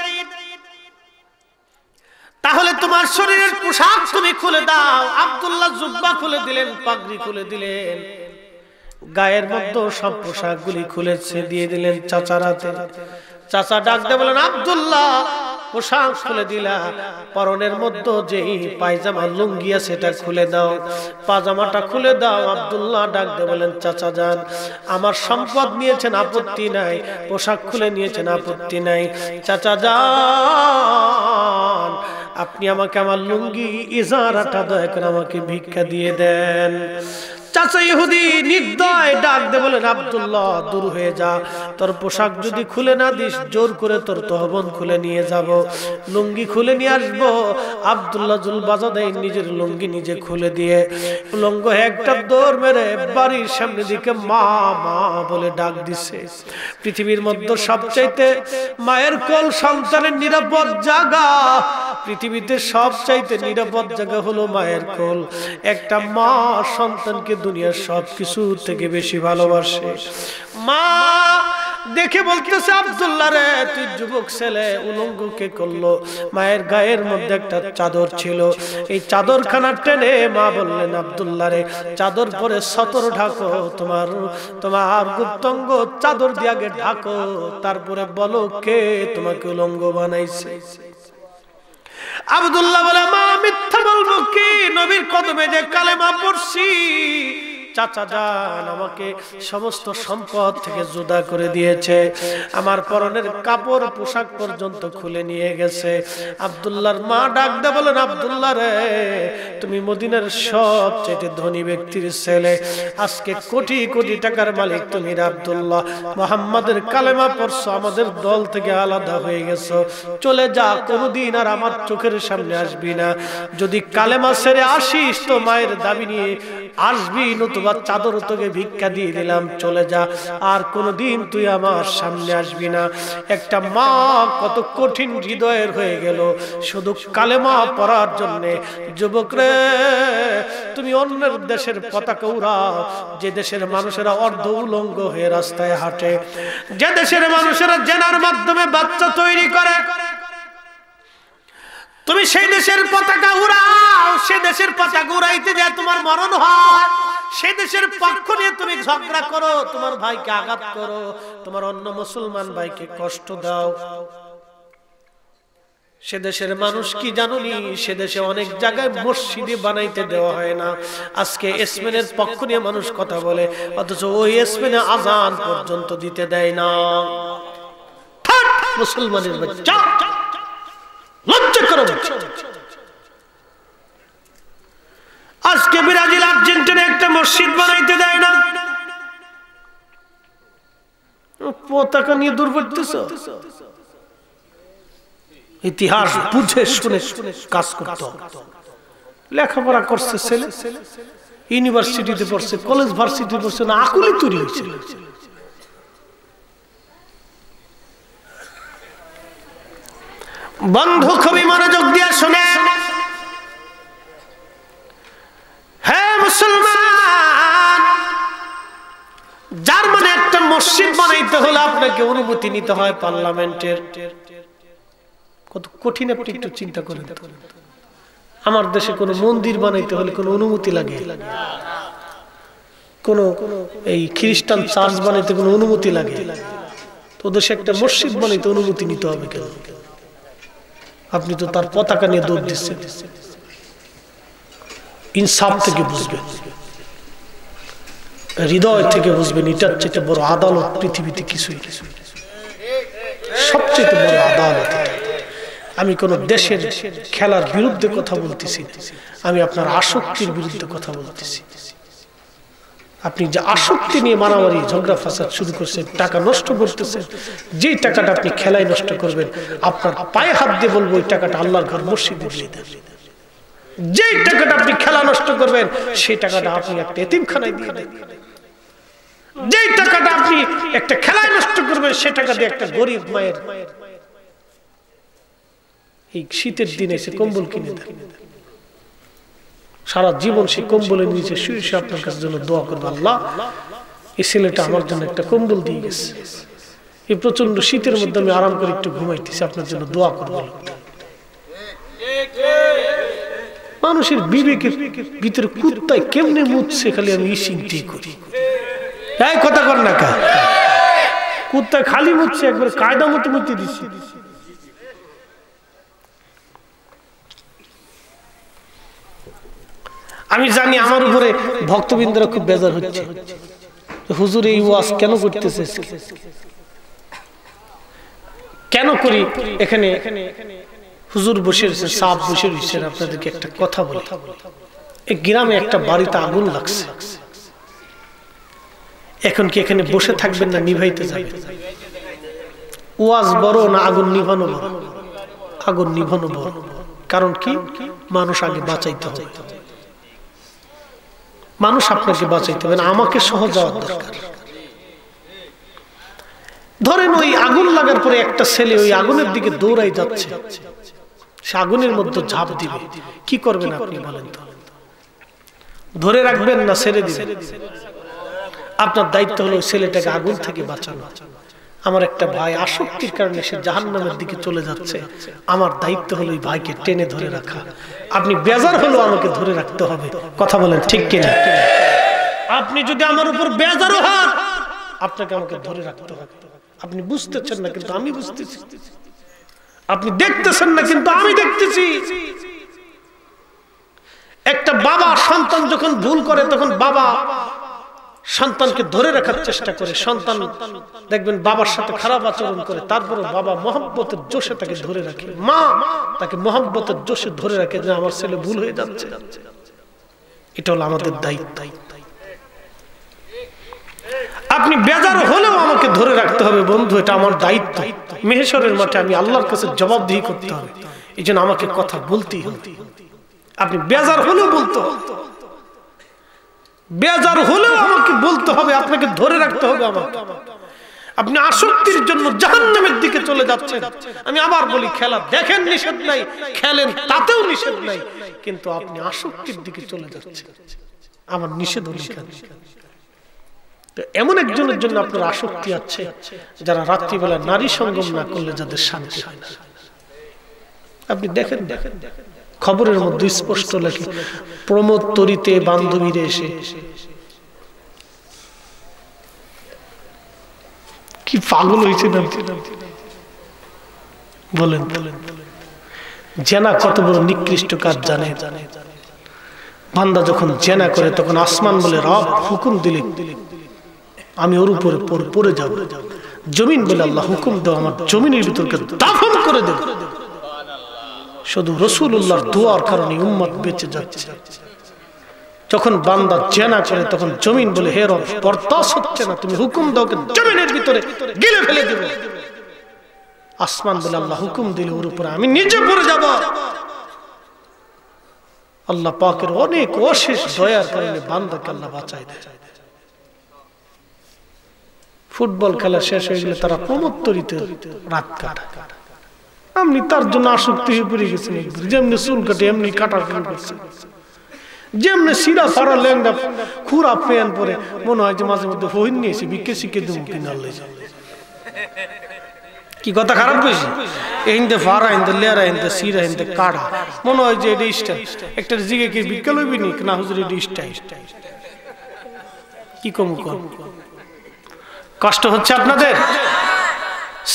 তাহলে তোমার শরীরের পোশাক তুমি খুলে দাও। আব্দুল্লাহ জুব্বা খুলে দিলেন, পাগড়ি খুলে দিলেন, গায়ের মধ্যে সব পোশাকগুলি খুলেছে দিয়ে দিলেন চাচার হাতে। চাচা ডাক দিয়ে বলেন, আব্দুল্লাহ পোশাক খুলে দিলা, পরনের মধ্যে যেই পায়জামা লুঙ্গি আছে সেটা খুলে দাও, পাজামাটা খুলে দাও। আব্দুল্লাহ ডাক দিয়ে বলেন, চাচা যান, আমার সম্পদ নিয়েছেন আপত্তি নাই, পোশাক খুলে নিয়েছেন আপত্তি নাই, চাচা যান আপনি আমাকে আমার লুঙ্গি ইজারাটা দয়া করে আমাকে ভিক্ষা দিয়ে দেন। চাচা ইহুদি নির্দয় ডাক দিয়ে বলেন, আব্দুল্লাহ দূর হয়ে যা, তোর পোশাক যদি খুলে না দিস জোর করে তোর তহবন খুলে নিয়ে যাব, লুঙ্গি খুলে নিয়ে আসবো। আব্দুল্লাহ জুল বাজাদাইন নিজের লুঙ্গি নিজে খুলে দিয়ে উলঙ্গ একটা দৌড় মেরে বাড়ির সামনে দিকে মা মা বলে ডাক দিছে। পৃথিবীর মধ্যে সবচাইতে মায়ের কোল সন্তানের নিরাপদ জায়গা, পৃথিবীতে সবচাইতে নিরাপদ জায়গা হলো মায়ের কোল। একটা মা সন্তানকে দুনিয়ার সবকিছু থেকে বেশি ভালোবাসে। মা দেখে বলতেছে, আব্দুল্লাহ রে তুই যুবক ছেলে উলঙ্গ কে করলো? মায়ের গায়ের মধ্যে একটা চাদর ছিল, এই চাদরখানা টেনে মা বললেন, আব্দুল্লাহ রে চাদর পরে সতর ঢাকো, তোমার গুপ্তাঙ্গ চাদর দিয়ে আগে ঢাকো, তারপরে বলো কে তোমাকে উলঙ্গ বানাইছে। আব্দুল্লাহ বলে, মা মিথ্যা বলবো কি, নবীর কদমে যে কালেমা পড়ছি, চাচা জান আমাকে সমস্ত সম্পদ থেকে জুদা করে দিয়েছে, আমার পরনের কাপড় পোশাক পর্যন্ত খুলে নিয়ে গেছে। আব্দুল্লাহর মা ডাক দে বলেন, আব্দুল্লাহ রে তুমি মদিনার সবচেয়ে ধনী ব্যক্তির ছেলে, আজকে কোটি কোটি টাকার মালিক তুমি আব্দুল্লাহ, মুহাম্মাদের কালেমা পড়ছো, আমাদের দল থেকে আলাদা হয়ে গেছো, চলে যা, কোনোদিন আর আমার চোখের সামনে আসবি না। যদি কালেমা ছেড়ে আসিস তো মায়ের দাবি নিয়ে আসবি, নতুবা চাদর তোকে ভিক্ষা দিয়ে দিলাম, চলে যা, আর কোনোদিন তুই আমার সামনে আসবি না। একটা মা কত কঠিন হৃদয়ের হয়ে গেল শুধু কালেমা পড়ার জন্য। যুবক রে, তুমি অন্যের দেশের পতাকা উড়াও, যে দেশের মানুষেরা অর্ধ উলঙ্গ হয়ে রাস্তায় হাঁটে, যে দেশের মানুষেরা জেনার মাধ্যমে বাচ্চা তৈরি করে, তুমি সেই দেশের পতাকা উড়াও, সে দেশের পতাকা উড়াইতে যায় তোমার মরণ হয়, সে দেশের পক্ষ নিয়ে তুমি ঝগড়া করো, তোমার ভাইকে আঘাত করো, তোমার অন্য মুসলমান ভাইকে কষ্ট দাও। সে দেশের মানুষ কি জানোনি, সে দেশে অনেক জায়গায় মসজিদে বানাইতে দেওয়া হয় না। আজকে স্পেনের পক্ষ নিয়ে মানুষ কথা বলে, অথচ ওই স্পেনে আজান পর্যন্ত দিতে দেয় না। মুসলমানের বাচ্চা, লজ্জা করো। আজকে ব্রাজিল আর্জেন্টিনা একটা মসজিদ বানাইতে দেয় না, পতাকা নিয়ে দূর করতেছ। ইতিহাস বুঝে শুনে কাজ করতে হবে। লেখাপড়া করছে ছেলে, ইউনিভার্সিটিতে পড়ছে, কলেজ ভার্সিটি পড়ছে, না আকুলি তৈরি হয়েছে। বন্ধু খুবই মনোযোগ দিয়ে শুনে, হ্যাঁ মুসলমান, জার্মানি একটা মসজিদ বানাইতে হলে আপনাকে অনুমতি নিতে হয় পার্লামেন্টের। কত কঠিন, আপনি একটু চিন্তা করেন। আমার দেশে কোন মন্দির বানাইতে হলে কোন অনুমতি লাগে, কোন এই খ্রিস্টান চার্চ বানাইতে কোন অনুমতি লাগে, তো দেশে একটা মসজিদ বানাইতে অনুমতি নিতে হবে কেন? আপনি তো তার পতাকা নিয়ে দৌড় দিচ্ছেন। ইনসাফ থেকে বুঝবেন, হৃদয় থেকে বুঝবেন, এটার চেয়ে বড় আদালত পৃথিবীতে কিছুই, সবচেয়ে বড় আদালত। আমি কোন দেশের খেলার বিরুদ্ধে কথা বলতেছি, আমি আপনার আসক্তির বিরুদ্ধে কথা বলতেছি। আপনি যে আসক্তি নিয়ে মারামারি ঝগড়া ফাসাদ শুরু করছেন, টাকা নষ্ট করতেছেন, যে টাকাটা আপনি খেলায় নষ্ট করবেন, আপনার পায়ে হাত দিয়ে বলবো ওই টাকাটা আল্লাহর ঘর মসজিদে দিয়ে দেন। যে টাকাটা আপনি খেলা নষ্ট করবেন সেই টাকাটা আপনি একটা এতিমখানায় দিয়ে দেন। যে টাকাটা আপনি একটা খেলায় নষ্ট করবেন সে টাকা দিয়ে একটা গরিব মায়ের এই শীতের দিনে এসে কম্বল কিনে দেন। সারা জীবন সে কম্বলের নিচে শুয়ে শুয়ে আপনার কাছে জন্য দোয়া করবে, আল্লাহ এই ছেলেটা আমার জন্য একটা কম্বল দিয়ে গেছে, এই প্রচন্ড শীতের মধ্যে আমি আরাম করে একটু ঘুমাইতেছি, আপনার জন্য দোয়া করবো। মানুষের বিবেকের ভিতরে কুত্তায় কেমনে মুতছে খালি আমি চিন্তাই করি। এই কথা কর না কা, কুত্তায় খালি মুতছে, একবার কায়দা মতো মুতে দিচ্ছি। আমি জানি আমার উপরে ভক্তবৃন্দরা খুব বেজার হচ্ছে, হুজুর এই ওয়াজ কেন করতেছে, কেন করি এখানে হুজুর বসে রয়েছে, সাপ বসে রয়েছে। আপনাদেরকে একটা কথা বলি, এই গ্রামে একটা বাড়িতে আগুন লাগছে, এখন কি এখানে বসে থাকবেন না নিভাইতে যাবেন? ওয়াজ বড় না আগুন নিভানো বড়? আগুন নিভানো বড়। কারণ কি, মানুষ আগে বাঁচাইতে হবে, মানুষ আপনাকে বাঁচাইতে হবে না, আমাকে সহ যাওয়ার দরকার। ধরেন ওই আগুন লাগার পরে একটা ছেলে ওই আগুনের দিকে দৌড়াই যাচ্ছে, সে আগুনের মধ্যে ঝাঁপ দিবে, কি করবেন আপনি বলেন তো? ধরে রাখবেন না ছেড়ে দিবেন? আপনার দায়িত্ব হলো ওই ছেলেটাকে আগুন থেকে বাঁচানো। আমার একটা ভাই আসক্তির কারণে সে জাহান্নামের দিকে চলে যাচ্ছে, আমার দায়িত্ব হলো ওই ভাইকে টেনে ধরে রাখা। আপনি বেজার হলো আমাকে ধরে রাখতে হবে, কথা বলেন ঠিক কিনা? আপনি যদি আমার উপর বেজারও হন, আপনাকে আমাকে ধরে রাখতে হবে। আপনি বুঝতেছেন না কিন্তু আমি বুঝতেছি, আপনি দেখতেছেন না কিন্তু আমি দেখতেছি। একটা বাবা সন্তান যখন ভুল করে তখন বাবা সন্তানকে ধরে রাখার চেষ্টা করে, সন্তান দেখবেন বাবার সাথে খারাপ আচরণ করে, তারপরে বাবা মহব্বতের জোশে তাকে ধরে রাখে, মা তাকে মহব্বতের জোশে ধরে রাখে যে আমার ছেলে ভুল হয়ে যাচ্ছে। এটা হলো আমাদের দায়িত্ব। আপনি বেজার হলেও আমাকে ধরে রাখতে হবে বন্ধু, এটা আমার দায়িত্ব। মেহেশ্বরের মাঠে আমি আল্লাহর কাছে জবাবদিহি করতে হবে, এই জন্য আমাকে কথা বলতেই হবে। আপনি বেজার হলেও বলতে হবে, বেজার হলেও আমাকে বলতে হবে, আপনাকে ধরে রাখতে হবে আমাকে। আপনি আসক্তির জন্য জাহান্নামের দিকে চলে যাচ্ছেন। আমি আবার বলি, খেলা দেখেন নিষেধ নাই, খেলেন তাতেও নিষেধ নাই, কিন্তু আপনি আসক্তির দিকে চলে যাচ্ছেন, আমার নিষেধ হলো কেন? এমন একজনের জন্য আপনার আসক্তি আছে যারা রাত্রিবেলা নারী সঙ্গম না করলে যাদের শান্তি হয় না। আপনি দেখেন খবরের মধ্যে স্পষ্ট লেখে, প্রমোদ তরিতে বান্ধবীরা এসে কি পাগল হয়েছে না বলেন? জেনা কত বড় নিকৃষ্ট কাজ জানে? বান্দা যখন জেনা করে তখন আসমান বলে রব হুকুম দিলে আমি ওর উপরে পড়ে যাব, জমিন বলে আল্লাহ হুকুম দাও আমার জমিনের ভিতরকে দাফন করে দেব। শুধু রাসূলুল্লাহর দোয়ার কারণে উম্মত বেঁচে যাচ্ছে। যখন বান্দা জেনা করে তখন জমিন বলে হে রব বরদাস্ত হচ্ছে না, তুমি হুকুম দাও জমিনের ভিতরে গিলে ফেলে দেব। আসমান বলে আল্লাহ হুকুম দিলে ওর উপরে আমি নিজে পড়ে যাব। আল্লাহ পাকের অনেক অশেষ দয়ার কারণে বান্দাকে আল্লাহ বাঁচায় দেয়। ফুটবল খেলা শেষ হয়ে গেলে তারা প্রমোত্তরিতে রাত কাটায়। আপনি তার জন্য আসক্তি হয়ে পড়ে গেছেন, যেমনি চুল কাটে এমনি কাটা শুরু করছে, যেমনি সিরা ফাড়া ল্যাংডা খুরা প্যান পরে মনে হয় যে মাঝে মধ্যে হইন নিয়েছে বিকে শিখে দেবো কিনা। কি কথা খারাপ বেশি? হিন্দে ফাড়া হিন্দে লেরা হিন্দে সিরা হিন্দে কাটা মনে হয় যে এটা স্টাইল। একটা জিগে কি বিকেল হইবি নি না হুজুর এটা স্টাইল। কি কম কম কষ্ট হচ্ছে আপনাদের?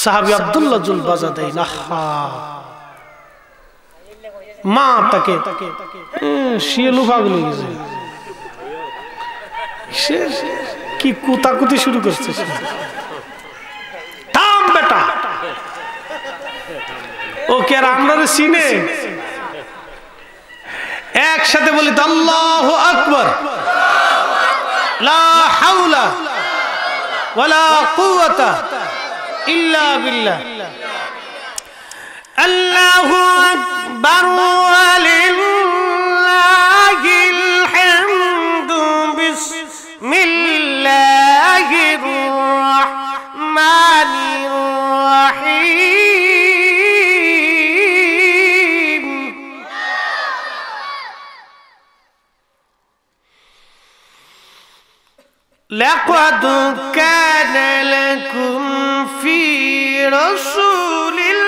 সাহাবী আব্দুল্লাহ জুল বাজাদাই নাহা মা তাকে শিয়ালু পাগল হয়ে গেছে, সে কি কুতাকুতি শুরু করছে। থাম বেটা, ও কে আর আমরা চিনে? একসাথে বলি আল্লাহু আকবার। লা হাওলা ওয়ালা কুওয়াতা ইল্লা বিল্লাহ। আল্লাহু আকবার ওয়া লিল্লাহিল হামদু বিসমিল্লাহির রাহমানির রাহিম। লাকাদ কানা লাকুম ফি রাসূলিল্লাহি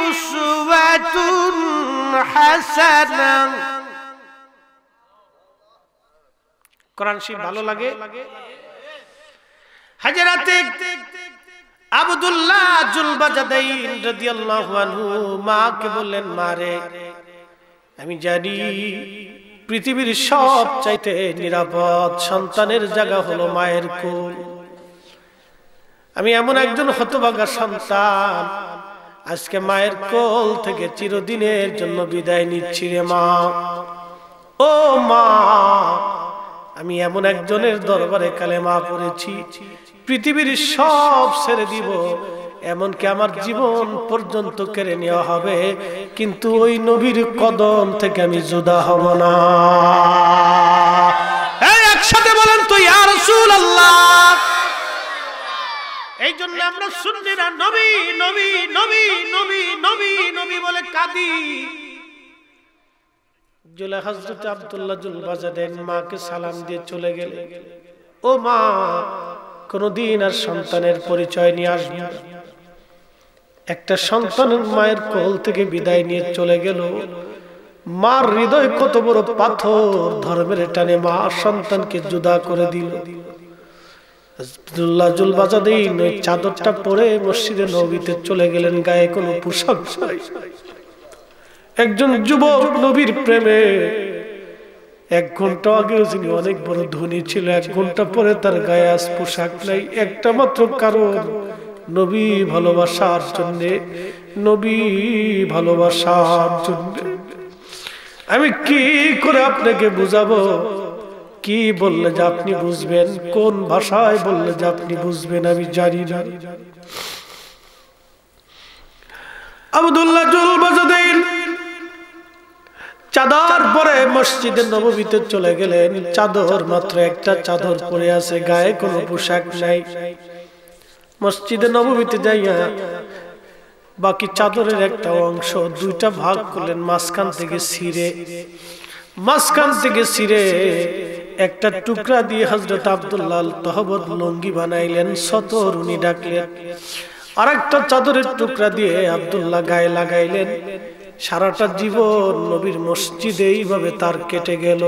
উসওয়াতুন হাসানাহ। কোরআন শরীফ ভালো লাগে? হযরতে আব্দুল্লাহ জুলবাজাদাইন রাদিয়াল্লাহু আনহু মাকে বললেন, মারে আমি জানি পৃথিবীর সবচাইতে নিরাপদ সন্তানের জায়গা হলো মায়ের কোল। আমি এমন একজন হতভাগা সন্তান, আজকে মায়ের কোল থেকে চিরদিনের জন্য বিদায় নিচ্ছি রে মা। ও মা, আমি এমন একজনের দরবারে কালেমা পড়েছি, পৃথিবীর সব ছেড়ে দিব, এমনকি আমার জীবন পর্যন্ত কেড়ে নেওয়া হবে, কিন্তু ওই নবীর কদম থেকে আমি জুদা হব না। একসাথে বলেন তো ইয়া রাসূলুল্লাহ। এই জন্য আমরা সুন্নিরা নবী নবী নবী নবী নবী নবী বলে কাঁদি। হযরত আব্দুল্লাহ জুলবাজাদাইন মাকে সালাম দিয়ে চলে গেলে, ও মা, কোনদিন আর সন্তানের পরিচয় নিয়ে আসবে না। একটা সন্তানের মায়ের কোল থেকে বিদায় নিয়ে চলে গেল, মার হৃদয় কত বড় পাথর, ধর্মের টানে মা সন্তানকে জুদা করে দিল। আব্দুল্লাহ জুলবাজাদাইন ওই চাদরটা পরে মসজিদে নববীতে চলে গেলেন, গায়ে কোনো পোশাক নাই। একজন যুবক নবীর প্রেমে 1 ঘন্টা আগেও যিনি অনেক বড় ধনী ছিল, 1 ঘন্টা পরে তার গায়ে আজ পোশাক নাই। একটা মাত্র কারণ, নবী ভালোবাসার জন্য, নবী ভালোবাসার জন্য। আমি কি করে আপনাকে বুঝাবো? কি বললে যে আপনি বুঝবেন, কোন ভাষায় বললে যে আপনি বুঝবেন আমি জানি না। আব্দুল্লাহ জুলবাজাদাইন চাদর পরে মসজিদে নববীতে চলে গেলেন। চাদর মাত্র একটা চাদর পরে আছে, গায়ে কোনো পোশাক নাই। মসজিদে নববীতে যাইয়া বাকি চাদরের একটা অংশ 2টা ভাগ করলেন, মাঝখান থেকে ছিঁড়ে একটা টুকরা দিয়ে হযরত আব্দুল্লাহ তহবত লুঙ্গি বানাইলেন, সতর উনি ডাকলেন। আরেকটা চাদরের টুকরা দিয়ে আব্দুল্লাহ গায়ে লাগাইলেন। সারাটা জীবন নবীর মসজিদে এইভাবে তার কেটে গেল।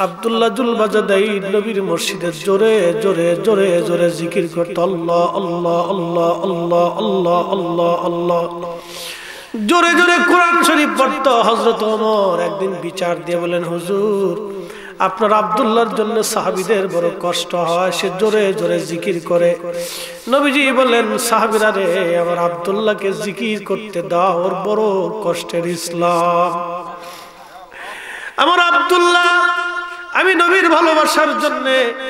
আব্দুল্লাহ জুলবাজাদাইন নবীর মসজিদে জোরে জোরে জোরে জোরে জিকির করত, আল্লাহ আল্লাহ আল্লাহ আল্লাহ আল্লাহ আল্লাহ আল্লাহ, জোরে জোরে কোরআন শরীফ পড়ত। হযরত ওমর একদিন বিচার দিয়ে বলেন, হুজুর, আপনার আব্দুল্লাহর জন্য সাহাবীদের বড় কষ্ট হয়, সে জোরে জোরে জিকির করে। নবীজি বলেন, সাহাবীরা রে, আমার আব্দুল্লাহকে জিকির করতে দাও, ওর বড় কষ্টের ইসলাম। আমার আব্দুল্লাহ আমি নবীর ভালোবাসার জন্য,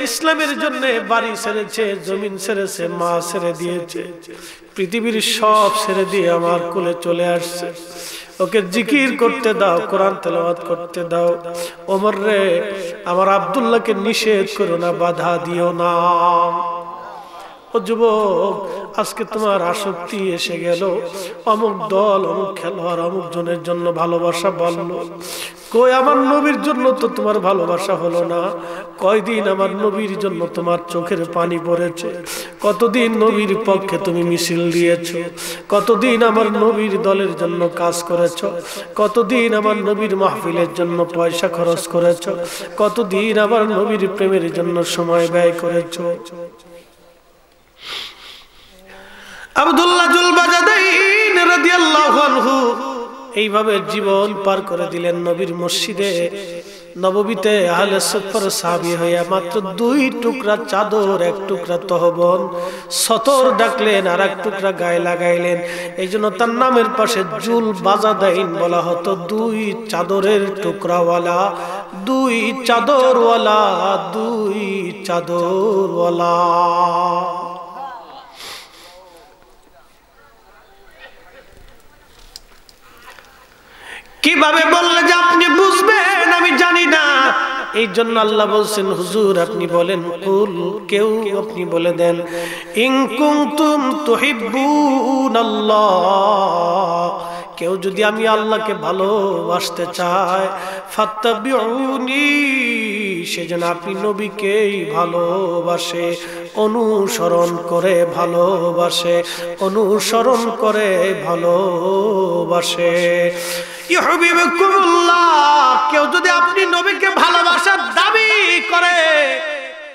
ইসলামের জন্য বাড়ি ছেড়েছে, জমিন ছেড়েছে, মা ছেড়ে দিয়েছে, পৃথিবীর সব ছেড়ে দিয়ে আমার কোলে চলে আসছে। ওকে জিকির করতে দাও, কোরআন তেলাওয়াত করতে দাও। ওমর রে, আমার আব্দুল্লাহকে নিষেধ করো না, বাধা দিও না। ও যুবক, আজকে তোমার আসক্তি এসে গেল, অমুক দল, অমুক খেলোয়াড়, অমুক জনের জন্য ভালোবাসা বললো। কই আমার নবীর জন্য তো তোমার ভালোবাসা হলো না। কয়দিন আমার নবীর জন্য তোমার চোখের পানি পড়েছে? কতদিন নবীর পক্ষে তুমি মিছিল দিয়েছো? কতদিন আমার নবীর দলের জন্য কাজ করেছো? কতদিন আমার নবীর মাহফিলের জন্য পয়সা খরচ করেছো? কতদিন আমার নবীর প্রেমের জন্য সময় ব্যয় করেছো? আব্দুল্লাহ জুলবাজাদাইন রাদিয়াল্লাহু আনহু এইভাবে জীবন পার করে দিলেন নবীর মসজিদে নববীতে আহলে সুফার সাহাবী হইয়া। মাত্র 2 টুকরা চাদর, 1 টুকরা তহবন সতর ডাকলেন, আর 1 টুকরা গায়ে লাগাইলেন। এই জন্য তার নামের পাশে জুলবাজাদাইন বলা হতো, 2 চাদরের টুকরাওয়ালা দুই চাদরওয়ালা, দুই চাদরওয়ালা। কিভাবে বললে যে আপনি বুঝবেন আমি জানি না, এই জন্য আল্লাহ বলছেন হুজুর আপনি বলেন, কুল, কেউ আপনি বলে দেন, ইন কুনতুম তুহিব্বুনাল্লাহ, কেউ যদি আমি আল্লাহকে ভালোবাসতে চায়, ফাত্তাবিউনি, সেজন্য আপনি নবীকেই ভালোবাসে, অনুসরণ করে ভালোবাসে, অনুসরণ করে ভালোবাসে। ইউহিব্বুকুমুল্লাহ, কেউ যদি আপনি নবীকে ভালোবাসার দাবি করে,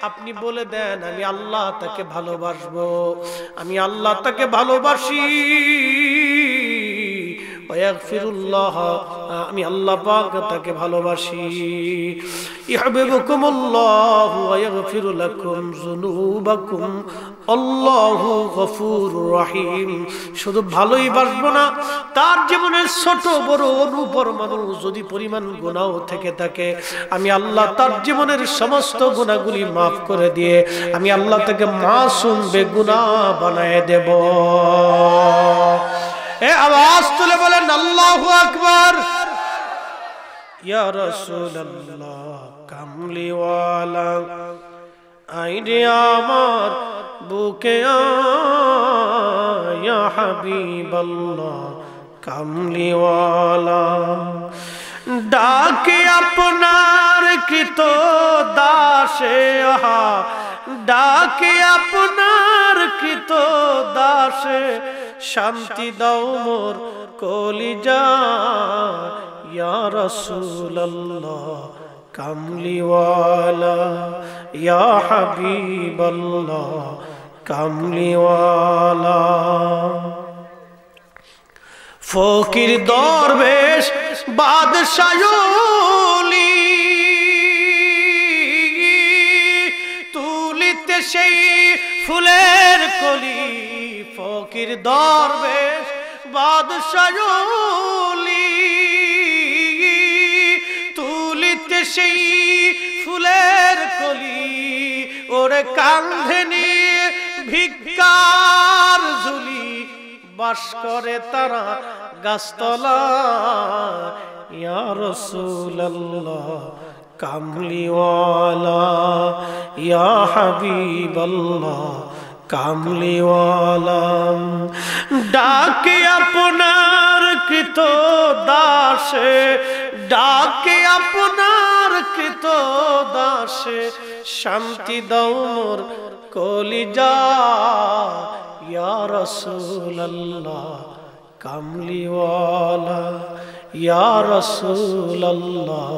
আপনি বলে দেন আমি আল্লাহ তাকে ভালোবাসবো, আমি আল্লাহ তাকে ভালোবাসি, ওয়াগফিরুল্লাহ, আমি আল্লাহ পাক তাকে ভালোবাসি। ইউহিব্বুকুমুল্লাহ ওয়া ইয়াগফিরু লাকুম যুনুবাকুম, আল্লাহু গফুরুর রহিম। শুধু ভালোই বাসবো না, তার জীবনের ছোট বড় অনুপরমাণু যদি পরিমাণ গুনাহ থেকে থাকে, আমি আল্লাহ তার জীবনের সমস্ত গুনাহগুলি মাফ করে দিয়ে আমি আল্লাহ তাকে মাসুম বেগুনাহ বানায় দেব। এ আওয়াজ তুলে বলেন আল্লাহু আকবার। ইয়া রাসূলুল্লাহ কামলিওয়ালা, আইরে আমার বুকে ইয়া হাবিবাল্লাহ কামলিওয়ালা, ডাকে আপনার কৃত দাসে, আহা ডাকে আপনার কৃত দাসে, শান্তি দাও মোর কলিজা, ইয়া রাসূলুল্লাহ কামলিওয়ালা, ইয়া হাবিবাল্লাহ কামলিওয়ালা। ফকির দরবেশ বাদশাহলি, তুলিতে সেই ফুলের কলি, ফকির দরবেশ বাদশাহলি, তুলিতে সেই ফুলের কলি, ওরে কাঁধে নিয়ে ভিক্ষার ঝুলি, বাস করে তারা গাছতলা, ইয়া রাসূলুল্লাহ কামলিওয়ালা, ইয়া হাবিবাল্লাহ কামলিওয়ালা, ডাকে আপনার কৃত দাসে, ডাকে আপনার কৃত দাসে, শান্তি দাও মোর কলিজা, ইয়া রাসূলুল্লাহ কামলিওয়ালা, ইয়া রাসূলুল্লাহ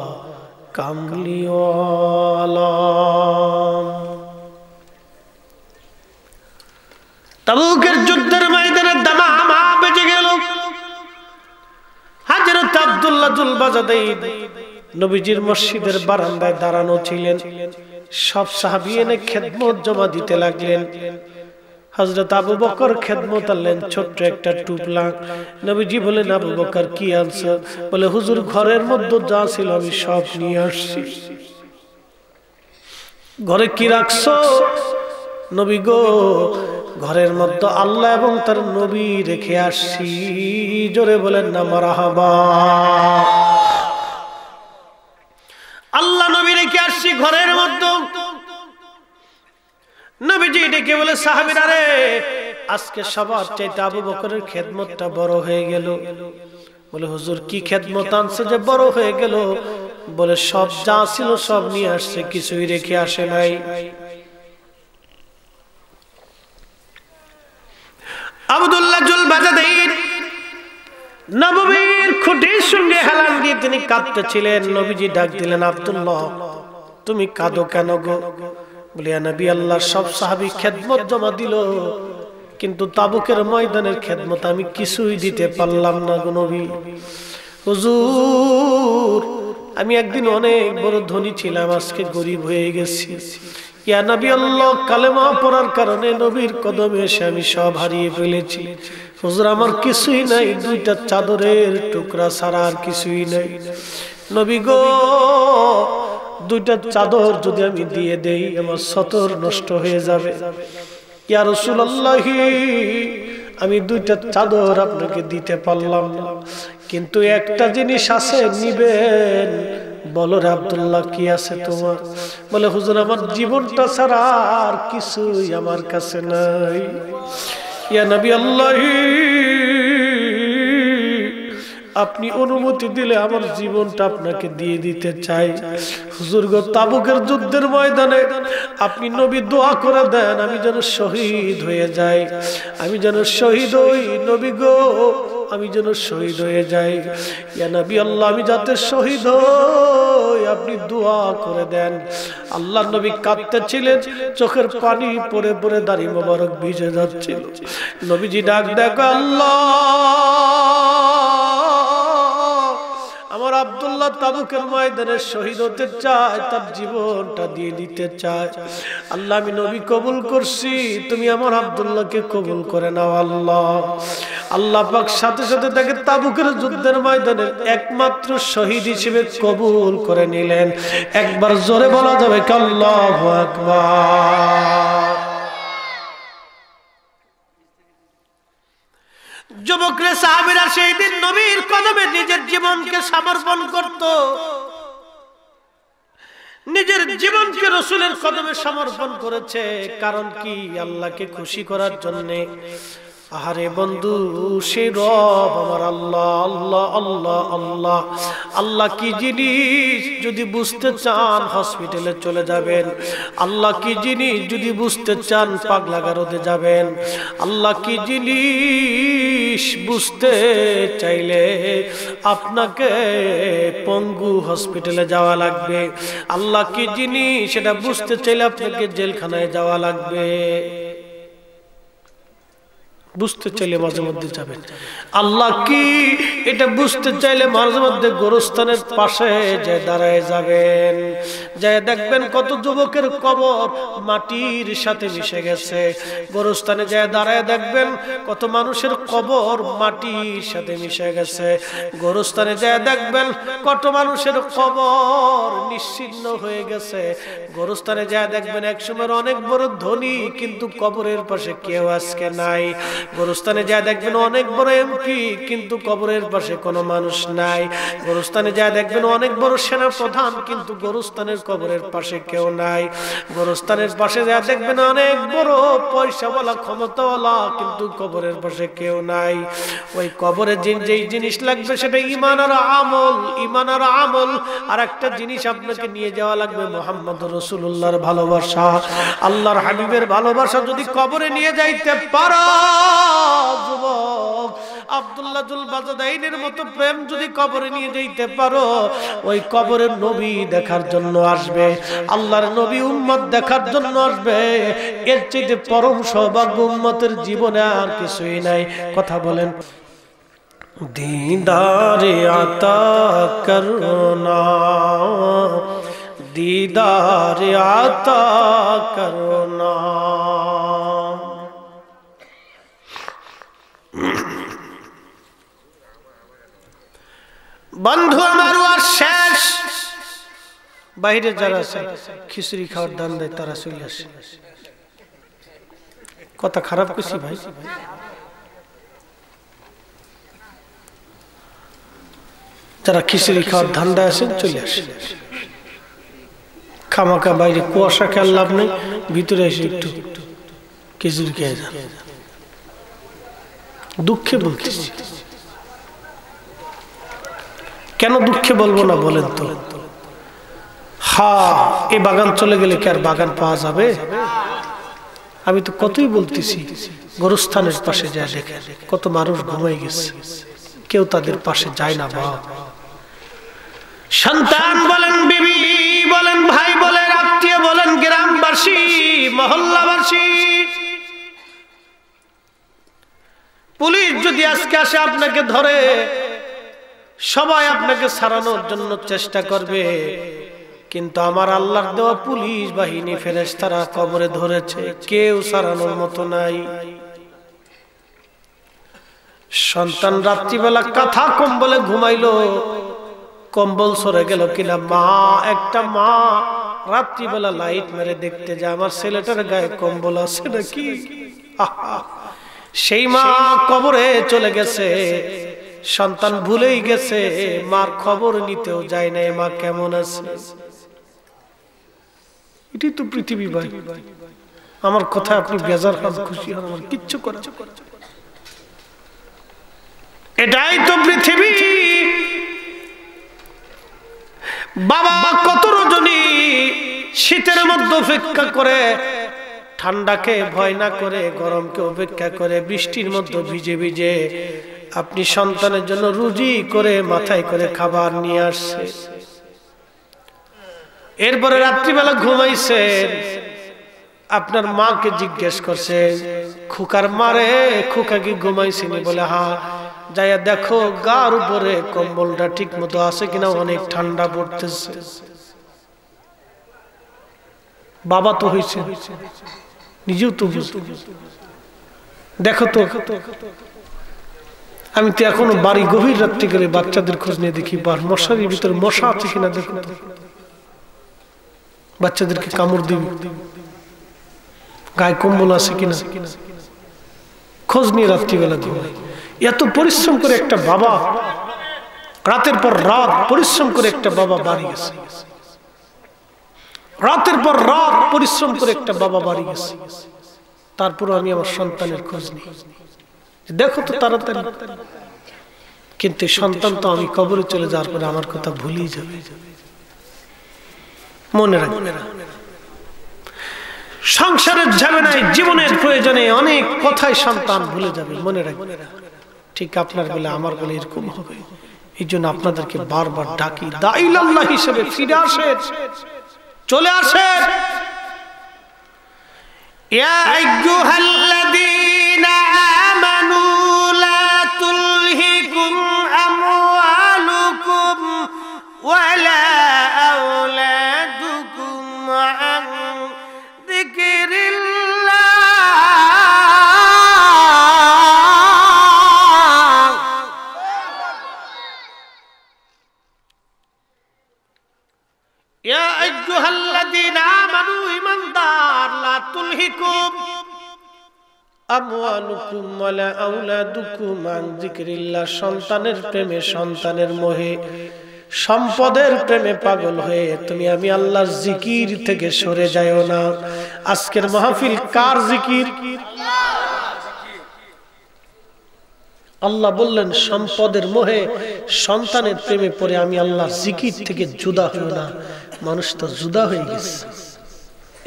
কামলিওয়ালা। তাবুকের যুদ্ধের ময়দানে দামামা বেজে গেল। হযরত আব্দুল্লাহ যুল বাজাদাইন নবীজির মসজিদের বারান্দায় দাঁড়ানো ছিলেন। সব সাহাবী এনে খেদমত জমা দিতে লাগলেন। হযরত আবু বকর খেদমত আনলেন ছোট্ট একটা টুপলা। নবীজি বলেন, আবু বকর কি আনছো? বলে, হুজুর ঘরের মধ্যে যা ছিল আমি সব নিয়ে আসছি। ঘরে কি রাখছো? নবী গো, ঘরের মধ্যে আল্লাহ এবং তার নবী রেখে আসছি। জোরে বলেন না মারহাবা। আল্লাহ নবী রেখে আসছি ঘরের মধ্যে। নবীজি ডেকে বলে, সাহাবীরা রে, আজকে সবার চাইতে আবু বকরের খেদমতটা বড় হয়ে গেল। বলে, হুজুর কি খেদমত আনছে যে বড় হয়ে গেল? বলে, সব যা ছিল সব নিয়ে আসছে, কিছুই রেখে আসে নাই। আব্দুল্লাহ যুল বাজাদাইন নববীর খুঁটির সঙ্গে হেলান দিয়ে তিনি কাঁদতেছিলেন। নবীজি ডাক দিলেন, আব্দুল্লাহ তুমি কাঁদো কেন গো? বলে, ইয়া নবী আল্লাহ, সব সাহাবী খেদমত জমা দিল, কিন্তু তাবুকের ময়দানের খেদমত আমি কিছুই দিতে পারলাম না গো নবী। হুজুর আমি একদিন অনেক বড় ধনী ছিলাম, আজকে গরিব হয়ে গেছি। ইয়া নবী আল্লাহ, কালেমা পড়ার কারণে নবীর কদমে এসে আমি সব হারিয়ে ফেলেছি। হুজুর আমার কিছুই নাই, দুইটা চাদরের টুকরা ছাড়া আর কিছুই নাই। নবী গো, দুইটা চাদর যদি আমি দিয়ে দেই আমার সতর নষ্ট হয়ে যাবে। ইয়া রাসূলুল্লাহ, আমি দুইটা চাদর আপনাকে দিতে পারলাম না, কিন্তু একটা জিনিস আছে, নিবেন। বলো রে আব্দুল্লাহ, কি আছে তোমার? বলে হুজুর, আমার জীবনটা ছাড়া আর কিছুই আমার কাছে নাই। ইয়া নবী আল্লাহ, আপনি অনুমতি দিলে আমার জীবনটা আপনাকে দিয়ে দিতে চাই। হুজুর গো, তাবুকের যুদ্ধের ময়দানে আপনি নবী দোয়া করে দেন আমি যেন শহীদ হয়ে যাই, আমি যেন শহীদ হই। নবী গো, আমি যেন শহীদ হয়ে যাই। ইয়া নবী আল্লাহ, আমি যাতে শহীদ হই আপনি দোয়া করে দেন। আল্লাহ নবী কাঁদতেছিলেন, চোখের পানি পড়ে পড়ে দাড়ি মোবারক ভিজে যাচ্ছিল। নবীজি ডাক দেখো, আল্লাহ, আমার আব্দুল্লাহ তাবুকের ময়দানে শহীদ হতে চায়, তার জীবনটা দিয়ে দিতে চায়। আল্লাহ, আমি নবী কবুল করছি, তুমি আমার আব্দুল্লাহকে কবুল করে নাও। আল্লাহ আল্লাহ পাক সাথে সাথে তাকে তাবুকের যুদ্ধের ময়দানে একমাত্র শহীদ হিসেবে কবুল করে নিলেন। একবার জোরে বলা যাবে আল্লাহু আকবার। যুবকরা সাহাবীরা সেই দিন নবীর কদমে নিজের জীবনকে সমর্পণ করত, নিজের জীবনকে রাসূলের কদমে সমর্পণ করেছে। কারণ কি? আল্লাহকে খুশি করার জন্য। আরে বন্ধু, সেই রব আমার আল্লাহ। আল্লাহ আল্লাহ আল্লাহ আল্লাহ কি জিনিস যদি বুঝতে চান হসপিটালে চলে যাবেন। আল্লাহ কি জিনিস যদি বুঝতে চান পাগলাগারদে যাবেন। আল্লাহ কি জিনিস বুঝতে চাইলে আপনাকে পঙ্গু হসপিটালে যাওয়া লাগবে। আল্লাহ কি জিনিস সেটা বুঝতে চাইলে আপনাকে জেলখানায় যাওয়া লাগবে। বুঝতে চাইলে মাঝে মধ্যে যাবেন। আল্লাহ কি এটা বুঝতে চাইলে মাঝে মধ্যে গোরস্থানের পাশে যে দাঁড়ায় যাবেন, যায় দেখবেন কত যুবকের কবর মাটির সাথে মিশে গেছে। গোরস্থানে যায় দাঁড়ায় দেখবেন কত মানুষের কবর মাটির সাথে মিশে গেছে। গোরস্থানে যায় দেখবেন কত মানুষের কবর নিশ্চিহ্ন হয়ে গেছে। গোরস্থানে যায় দেখবেন একসময় অনেক বড় ধনী, কিন্তু কবরের পাশে কেউ আজকে নাই। গোরস্থানে যা দেখবেন অনেক বড় এমপি, কিন্তু কবরের পাশে কোনো মানুষ নাই। গোরস্থানে যা দেখবেন অনেক বড় সেনা প্রধান, কিন্তু গোরস্থানের কবরের পাশে কেউ নাই। গোরস্থানের পাশে যা দেখবেন অনেক বড় পয়সাওয়ালা ক্ষমতাওয়ালা, কিন্তু কবরের পাশে কেউ নাই। ওই কবরে যেই জিনিস লাগবে সেটা ঈমান আর আমল। ঈমান আর আমল। আর একটা জিনিস আপনাকে নিয়ে যাওয়া লাগবে মুহাম্মদুর রাসূলুল্লাহর ভালোবাসা, আল্লাহর হাবিবের ভালোবাসা। যদি কবরে নিয়ে যাইতে পারো যুবক, আব্দুল্লাহ জুল বাজাদাইনের মতো প্রেম যদি কবরে নিয়ে যাইতে পারো, ওই কবরের নবী দেখার জন্য আসবে, আল্লাহর নবী উম্মত দেখার জন্য আসবে। এর চেয়ে পরম সৌভাগ্য উম্মতের জীবনে আর কিছুই নাই। কথা বলেন। दीदारे आता करना, दीदारे आता करना। বন্ধু আমার আর শেষ। বাইরে যারা আছে খিচুড়ি খাওয়ার দান দেয় তারা চলে আসে। কথা খারাপ কিছু ভাই, যারা খিচুড়ি খাওয়ার ধান্দা আছেন চলে আসে। খামাকা বাইরে কুয়াশা খেয়াল লাভ নেই, ভিতরে এসে একটু খিচুড়ি খেয়ে যান। দুঃখে বলতেছি। কেন দুঃখে বলবো না বলেন তো? হ্যাঁ, এই বাগান চলে গেলে কি আর বাগান পাওয়া যাবে? আমি তো কতই বলতেছি, গোরস্থানের পাশে যায় দেখে কত মানুষ ঘুমাই গেছে, কেউ তাদের পাশে যায় না। বাপ সন্তান বলেন, বিবি বলেন, ভাই বলেন, আত্মীয় বলেন, গ্রামবাসী, মহল্লাবাসী, পুলিশ যদি আজকে আসে আপনাকে ধরে, সবাই আপনাকে ছাড়ানোর জন্য চেষ্টা করবে, কিন্তু আমার আল্লাহর দেওয়া পুলিশ বাহিনী ফেরেশতারা কবরে ধরেছে, কেউ ছাড়ানোর মতো নাই। সন্তান রাত্রিবেলা কাঁথা কম্বলে ঘুমাইলো, কম্বল সরে গেল কিনা। মা, একটা মা রাত্রিবেলা লাইট মেরে দেখতে যায় আমার ছেলেটার গায়ে কম্বল আছে নাকি। সেই মা কবরে চলে গেছে, সন্তান ভুলেই গেছে, মার খবর নিতেও যায় না মা কেমন আছে। এটাই তো পৃথিবী ভাই। আমার কথা আপনি বেজার হন, খুশি হন, আমার কিচ্ছু করার, এটাই তো পৃথিবী। বাবা কত রজনী শীতের মধ্যে অপেক্ষা করে, ঠান্ডাকে ভয় না করে, গরমকে উপেক্ষা করে, বৃষ্টির মধ্যে ভিজে ভিজে আপনি সন্তানের জন্য রুজি করে মাথায় করে খাবার নিয়ে আসছে। এরপরে রাত্রিবেলা ঘুমাইছেন, আপনার মাকে জিজ্ঞেস করছে খোকার মারে, খোকা কি ঘুমাইছিনি? বলে হ্যাঁ। যাইয়া দেখো গার উপরে কম্বলটা ঠিক মতো আছে কিনা, অনেক ঠান্ডা পড়তেছে। বাবা তো হয়েছে, নিজেও তো দেখো তো। আমি তো এখনো বাড়ি গভীর রাত্রি করে বাচ্চাদের খোঁজ নিয়ে দেখি মশারির ভিতরে মশা আছে কিনা, দেখো তো, বাচ্চাদেরকে কামড় দিবি, গায়ে কম্বল আছে কিনা, খোঁজ নিয়ে রাত্রিবেলা ঘুমাই। এত পরিশ্রম করে একটা বাবা, রাতের পর রাত পরিশ্রম করে একটা বাবা বাড়ি গেছে, রাতের পর রাত পরিশ্রম করে একটা বাবা বাড়ি গেছে। তারপর আমি আমার সন্তানের খোঁজ নিই, দেখো তো তাড়াতাড়ি। কিন্তু সন্তান তো আমি কবরে চলে যাওয়ার পরে আমার কথা ভুলেই যাবে। মনে রাখবে, সংসারের ঝামেলায়, জীবনের প্রয়োজনে অনেক কথাই সন্তান ভুলে যাবে, মনে রাখবে। ঠিক আপনার বলে আমার বলে এরকম হবে। এই জন্য আপনাদেরকে বারবার ডাকি, দাঈলাল্লাহ হিসেবে ফিরে আসেন, চলে আসেন। ইয়া আইয়ুহাল্লাযীনা আমানু লা তুলহিকুম আমওয়ালুকুম ওয়ালা আওলাদুকুম আন যিকরিল্লাহ। ইয়া আইয়ুহাল্লাযীনা আমানু, ঈমানদার, লা তুলহিকুম আমওয়ালুকুম ওয়ালা আওলাদুকুম আন যিকরিল্লাহ। সন্তানের প্রেমে, সন্তানের মোহে, সম্পদের প্রেমে পাগল হয়ে তুমি আমি আল্লাহর জিকির থেকে সরে যাও না। আজকের মাহফিল কার জিকির? আল্লাহ বললেন সম্পদের মোহে, সন্তানের প্রেমে পড়ে আমি আল্লাহর জিকির থেকে জুদা হই না। মানুষ তো জুদা হয়ে গেছে।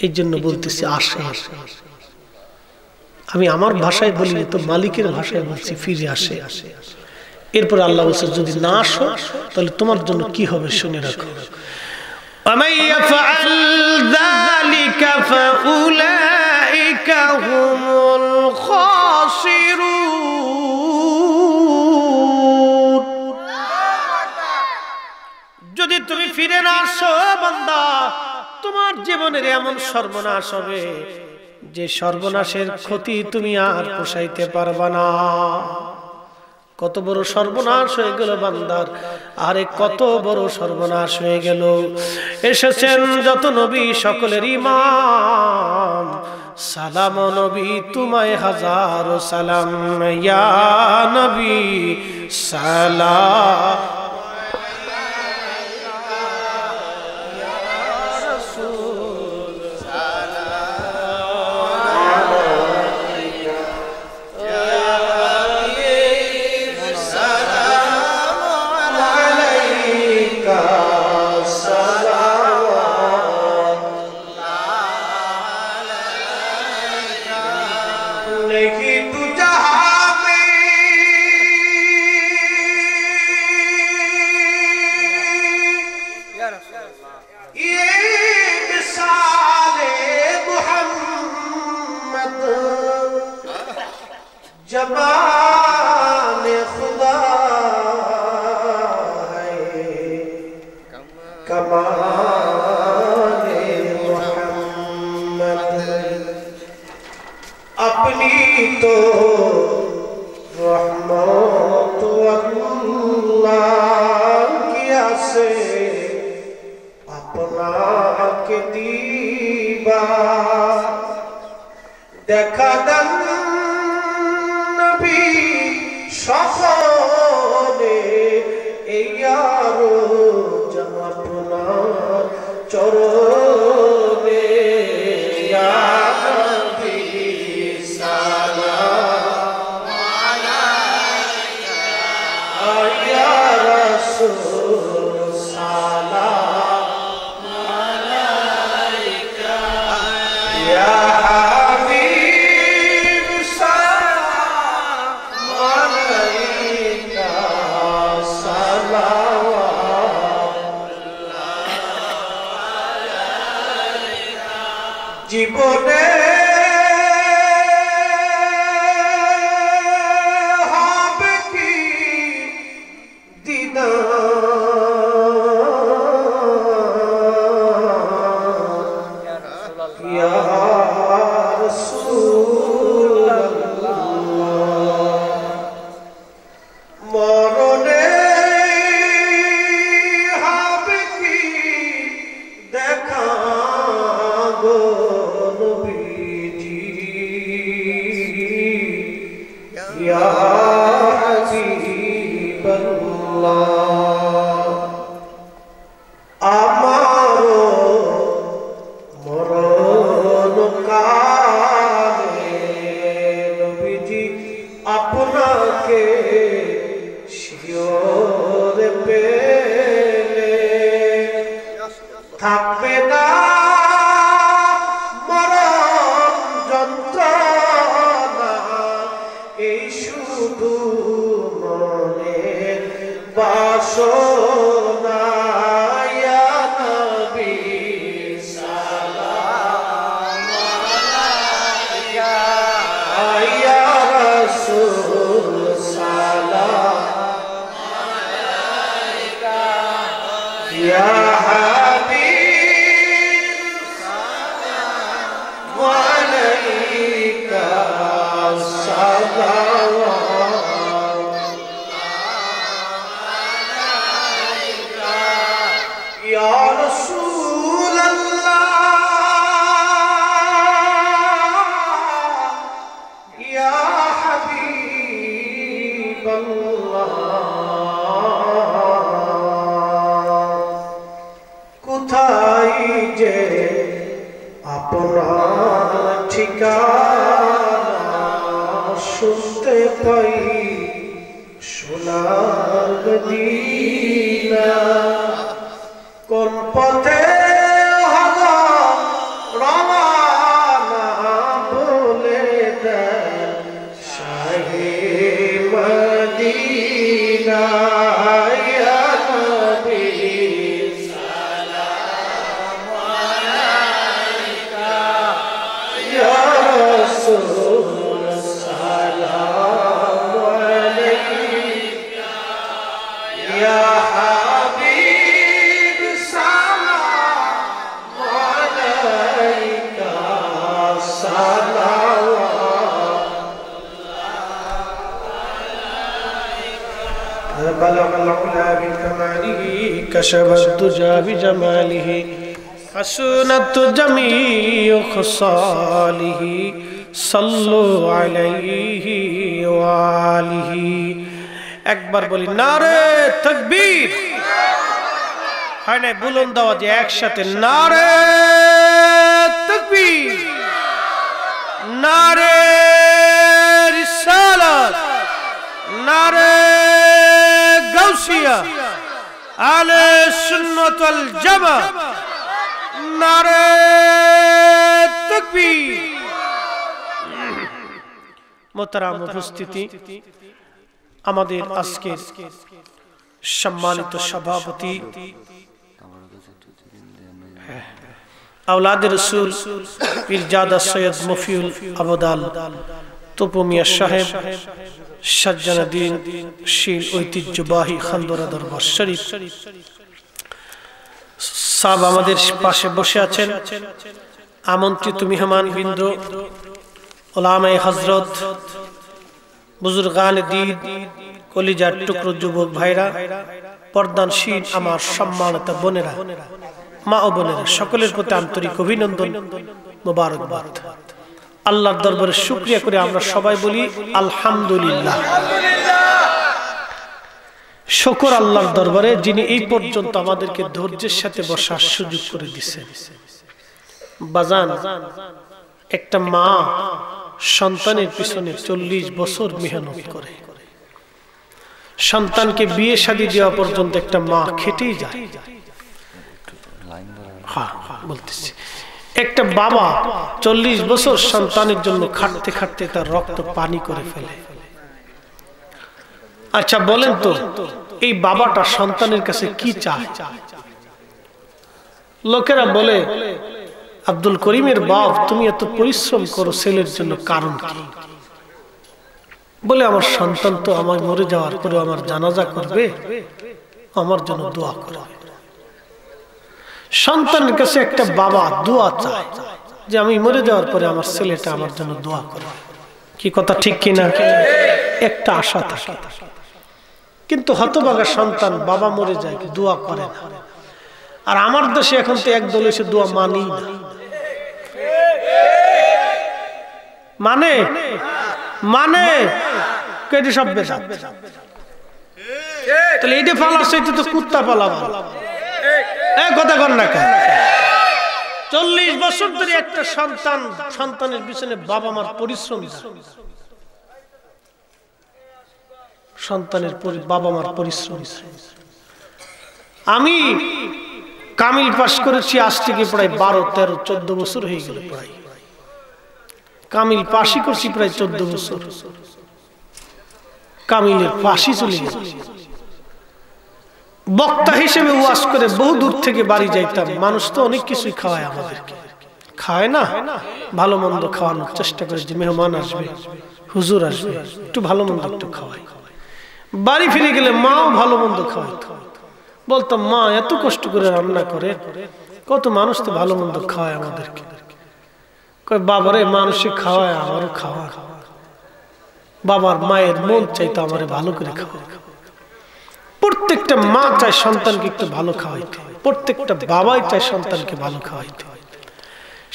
এই জন্য বলতেছি আসে। আমি আমার ভাষায় বলি তো, মালিকের ভাষায় বলছি, ফিরে আসে। এরপর আল্লাহ বলছে যদি না আসো তাহলে তোমার জন্য কি হবে শুনে রাখো। وَمَن يَفْعَلْ ذَلِكَ فَأُولَئِكَ هُمُ الْخَاسِرُونَ। যদি তুমি ফিরে না আসো বান্দা, তোমার জীবনের এমন সর্বনাশ হবে যে সর্বনাশের ক্ষতি তুমি আর পোষাইতে পারবা না। কত বড় সর্বনাশ হয়ে গেল বান্দার, আরে কত বড় সর্বনাশ হয়ে গেল। এসেছেন যত নবী সকলের ইমাম, সালাম নবী তোমায় হাজারো সালাম, ইয়া নবী সালাম। দেখা দেন নবী সকলে এই আরো আপনার চরণে ইয়া নবী সালাম আলাইকা ইয়া রাসূল সালাম আলাইকা ইয়া হাবিব সালাম আলাইকা সালাম জীবনে হবে কি দিদার ইয়া রাসূলুল্লাহ মরণে হবে কি দেখা গো নবীজি ইয়া হাবিবাল্লাহ আমারো মরণ কালে নবীজি আপনাকে শিওরে পেলে থাকবে না মরণ যন্ত্রণা এই শুধু মনের বাসনা ইয়া নবী সালাম আলাইকা ইয়া রাসূল সালাম আলাইকা ইয়া হাবিব সালাম আলাইকা সালাম ইয়া রাসূলুল্লাহ ইয়া হাবিবাল্লাহ কোথায় যে আপনার ঠিকানা শুনতে পাই সোনার মদিনা কোন পথে হলো রওনা বলে দেন শাহে মদিনা ইয়া নবী সালাম আলাইকা ইয়া রাসূল সালাম আলাইকা ইয়া হাবিব সালাম আলাইকা সালাম بلغ العلا بكماله كشف الدجى بجماله حسنت جميع خصاله صلوا عليه وآله একবার বলি নারে তাকবীর হয় না বুলন্দ আওয়াজে একসাথে নারে তাকবীর নারে রিসালাত নারে গাউসিয়া আলে সুন্নাত ওয়াল জামাত নারে তাকবীর মোহতারাম উপস্থিতি আমাদের আজকের সম্মানিত সভাপতি আওলাদ রাসূল পীরজাদা সৈয়দ মফিউল আবদাল তপু মিয়া সাহেব সাজ্জানাদ্দিন শীল ঐতিহ্যবাহী খানদরা দরবার শরীফ সাহেব আমাদের পাশে বসে আছেন আমন্ত্রিত মেহমান বৃন্দ উলামায়ে হযরত বুজুর্গান দ্বীন কলিজার টুকরো যুবক ভাইরা পর্দানশীল আমার সম্মানিত বোনেরা মা ও বোনেরা সকলের প্রতি আন্তরিক অভিনন্দন মোবারকবাদ আল্লাহর দরবারে শুকরিয়া করে আমরা সবাই বলি আলহামদুলিল্লাহ। শুকর আল্লাহর দরবারে যিনি এই পর্যন্ত আমাদেরকে ধৈর্যের সাথে বসার সুযোগ করে দিয়েছেন। বাজান, একটা মা সন্তানের পিছনে 40 বছর মেহনত করে, সন্তানকে বিয়ে শাদী দেওয়া পর্যন্ত একটা মা খেটেই যায়। বলতেছি একটা বাবা 40 বছর সন্তানের জন্য খাটতে খাটতে তার রক্ত পানি করে ফেলে। আচ্ছা বলেন তো, এই বাবাটা সন্তানের কাছে কি চায়? লোকেরা বলে, আব্দুল করিমের বাপ, তুমি এত পরিশ্রম করো ছেলের জন্য, কারণ কি? বলে, আমার সন্তান তো আমার মরে যাওয়ার পরে আমার জানাজা করবে, আমার জন্য দোয়া করবে। সন্তানের কাছে একটা বাবা দোয়া চায় যে আমি মরে যাওয়ার পরে আমার ছেলেটা আমার জন্য দোয়া করবে। কি কথা ঠিক কিনা? একটা আশা থাকে। কিন্তু হতভাগা সন্তান বাবা মরে যায়, দোয়া করে না। আর আমার দেশে এখন তো একদল এসে দোয়া মানেই না। মানে মানে কেটে সব বেশা, তাহলে এইটা পালার সাথে তো কুত্তা পালাবো। কথা কর না কেন? 40 বছর ধরে একটা সন্তানের পিছনে বাবা মার পরিশ্রম, সন্তানের বাবা মার পরিশ্রম। আমি কামিল পাশ করেছি আজ থেকে প্রায় 12, 13, 14 বছর হয়ে গেল। প্রায় কামিল পাশই করছি প্রায় 14 বছর। কামিলের পাশই চলে গেল। বক্তা হিসেবে ওয়াজ করে বহু দূর থেকে বাড়ি যাইতাম। মানুষ তো অনেক কিছুই খাওয়ায় আমাদেরকে, খায় না? ভালো মন্দ খাওয়ানোর চেষ্টা করে, যে মেহমান আসবে, হুজুর আসবে, একটু ভালো মন্দ একটু খাওয়াই। বাড়ি ফিরে গেলে মাও ভালো মন্দ খাওয়াইতো। বলতাম, মা এত কষ্ট করে রান্না করে, কত মানুষ তো ভালো মন্দ খাওয়ায় আমাদেরকে। কয়, বাবারে মানুষে খাওয়ায়, আমারও খাওয়া। বাবার মায়ের মন চাইতো আমারে ভালো করে খাওয়া। প্রত্যেকটা মা চায় সন্তানকে একটু ভালো খাওয়াইতে, প্রত্যেকটা বাবাই চায় সন্তানকে ভালো খাওয়াইতে।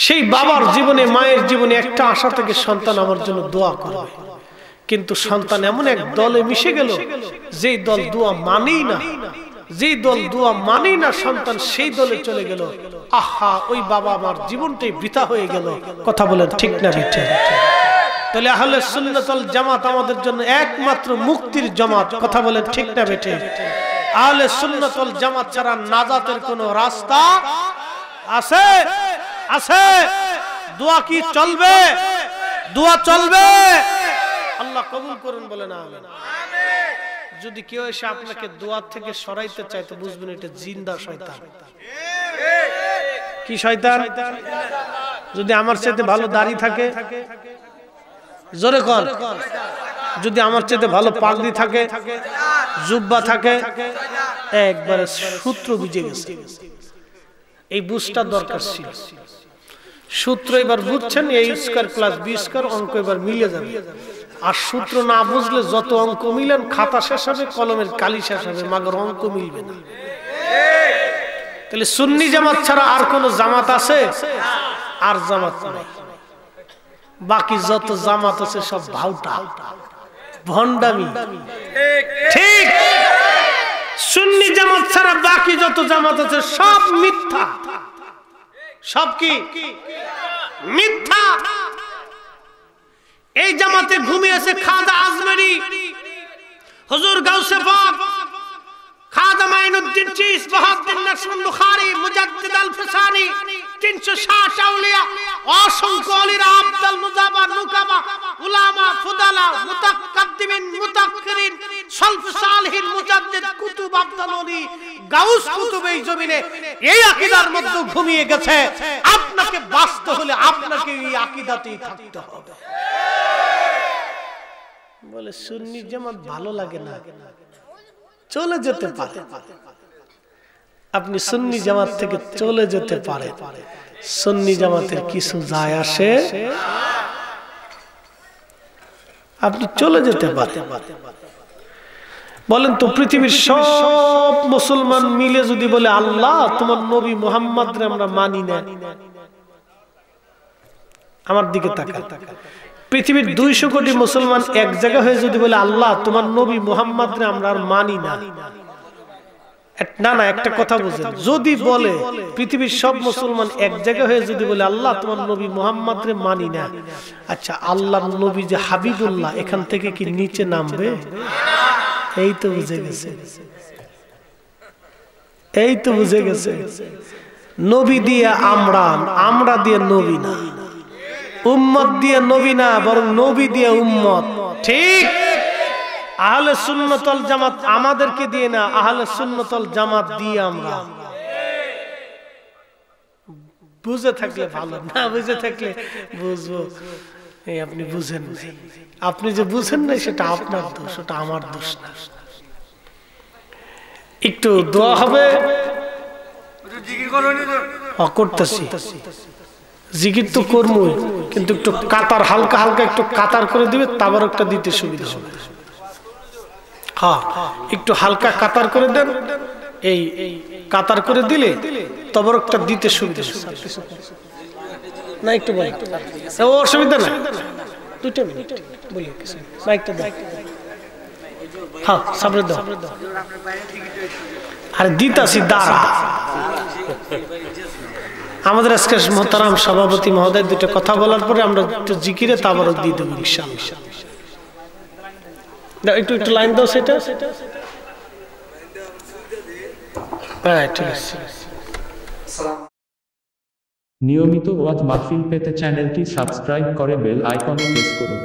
সেই বাবার জীবনে, মায়ের জীবনে একটা আশা থেকে সন্তান আমার জন্য দোয়া করবে। কিন্তু সন্তান এমন এক দলে মিশে গেল, যেই দল দোয়া মানেই না, যেই দল দোয়া মানেই না, সন্তান সেই দলে চলে গেল। আহা, ওই বাবা আমার জীবনটাই বৃথা হয়ে গেল। কথা বলেন ঠিক না বেঠে? তাহলে আহলে সুন্নাত ওয়াল জামাত আমাদের জন্য একমাত্র মুক্তির জামাত। কথা বলেন ঠিক না বেঠে? আহলে সুন্নাত ওয়াল জামাত ছাড়া নাজাতের কোনো রাস্তা আছে? আছে? দোয়া কি চলবে? দোয়া চলবে? আল্লাহ কবুল করুন, বলেন আমিন। যদি কেউ এসে আপনাকে দোয়া থেকে সরাইতে চায় তো বুঝবেন এটা জিন্দা শয়তান। কি শয়তান? যদি আমার চাইতে ভালো দাড়ি থাকে, জোরে কর, যদি আমার চাইতে ভালো পাগড়ি থাকে, জুব্বা থাকে, একবারে সূত্র বুঝে গেছে। এই বুঝটা দরকার ছিল। সূত্র এবার বুঝছেন, এই স্কয়ার প্লাস বি স্কয়ার অঙ্ক এবার মিলে যাবে। আর সূত্র না বুঝলে যত অঙ্ক মিলেন, খাতা শেষ হবে, কলমের কালি শেষ হবে, মাগর অঙ্ক মিলবে না। তাহলে সুন্নি জামাত ছাড়া আর কোন জামাত আছে? আর জামাত নাই। বাকি যত জামাত আছে সব ভাউটা, ভণ্ডামি। ঠিক? সুন্নি জামাত ছাড়া বাকি যত জামাত আছে সব মিথ্যা। সব কি? মিথ্যা। এই জামাতে ঘুমিয়েছে খাজা আজমেরি, হুজুর গাউসে পাক, খাজা মাইনুদ্দিন চিস, বাহাউদ্দিন নাসরুল বুখারী, মুজাদ্দিদ আল ফিসানি, 360 আউলিয়া, অসংখ্য ওলিরা, আব্দুল মুজাবা, নুকাবা, উলামা, ফুদালা, মুতাকাদ্দিমিন, মুতাআখিরিন, সালফ সালিহিন, মুজাদ্দিদ, কুতুব, আব্দুল ওলি, গাউস কুতুব এই জমিনে এই আকীদার মধ্যে ঘুমিয়ে গেছে। আপনাকে বাঁচতে হলে আপনাকে এই আকীদাতেই থাকতে হবে। বলে সুন্নি জামাত ভালো লাগে না, চলে যেতে পারে। আপনি সুন্নি জামাত থেকে চলে যেতে পারে, সুন্নি জামাতের কিছু যায় আসে, আপনি চলে যেতে পারেন। বলেন তো, পৃথিবীর সব মুসলমান মিলে যদি বলে আল্লাহ তোমার নবী মুহাম্মদ রে আমরা মানি না, আমার দিকে তাকান, পৃথিবীর 200 কোটি মুসলমান এক জায়গা হয়ে যদি বলে আল্লাহ তোমার নবী মুহাম্মদ রে আমরা আর মানি না, না না একটা কথা বুঝেন, যদি বলে পৃথিবীর সব মুসলমান এক জায়গা হয়ে যদি বলে আল্লাহ তোমার নবী মুহাম্মদ রে মানি না, আচ্ছা আল্লাহর নবী যে হাবিবুল্লাহ এখান থেকে কি নিচে নামবে? এই তো বুঝে গেছে, এই তো বুঝে গেছে। নবী দিয়ে আমরা, আমরা দিয়ে নবী না, উম্মত দিয়ে নবী না, বরং নবী দিয়ে উম্মত। ঠিক? আহলে সুন্নাত ওয়াল জামাত আমাদেরকে দিয়ে না, আহলে সুন্নাত ওয়াল জামাত দিয়ে আমরা। বুঝে থাকলে ভালো, না বুঝে থাকলে বুঝবো এই আপনি বুঝেন নাই, আপনি যে বুঝেন নাই সেটা আপনার দোষ, ওটা আমার দোষ না। একটু দোয়া হবে, করতেছি জিকির তো করবো, কিন্তু একটু কাতার হালকা হালকা একটু কাতার করে দিবে, তারপর একটা দিতে সুবিধা হবে। হ্যাঁ একটু হালকা কাতার করে দেন, এই কাতার করে দিলে তবর একটা দিতে সুবিধা না। একটু বল, অসুবিধা না, 2 মিনিট বলি, মাইকটা দাও। হ্যাঁ সামনে দাও, আরে দিতাছি দাঁড়া। আমাদের আজকে মোহতারাম সভাপতি মহোদয় 2টা কথা বলার পরে আমরা একটু জিকিরে তারপর দিয়ে দেবো ইনশাআল্লাহ। একটু একটু লাইন দাও সেটা। হ্যাঁ ঠিক আছে। নিয়মিত ওয়াজ মাহফিল পেতে চ্যানেলটি সাবস্ক্রাইব করে বেল আইকনে প্রেস করুন।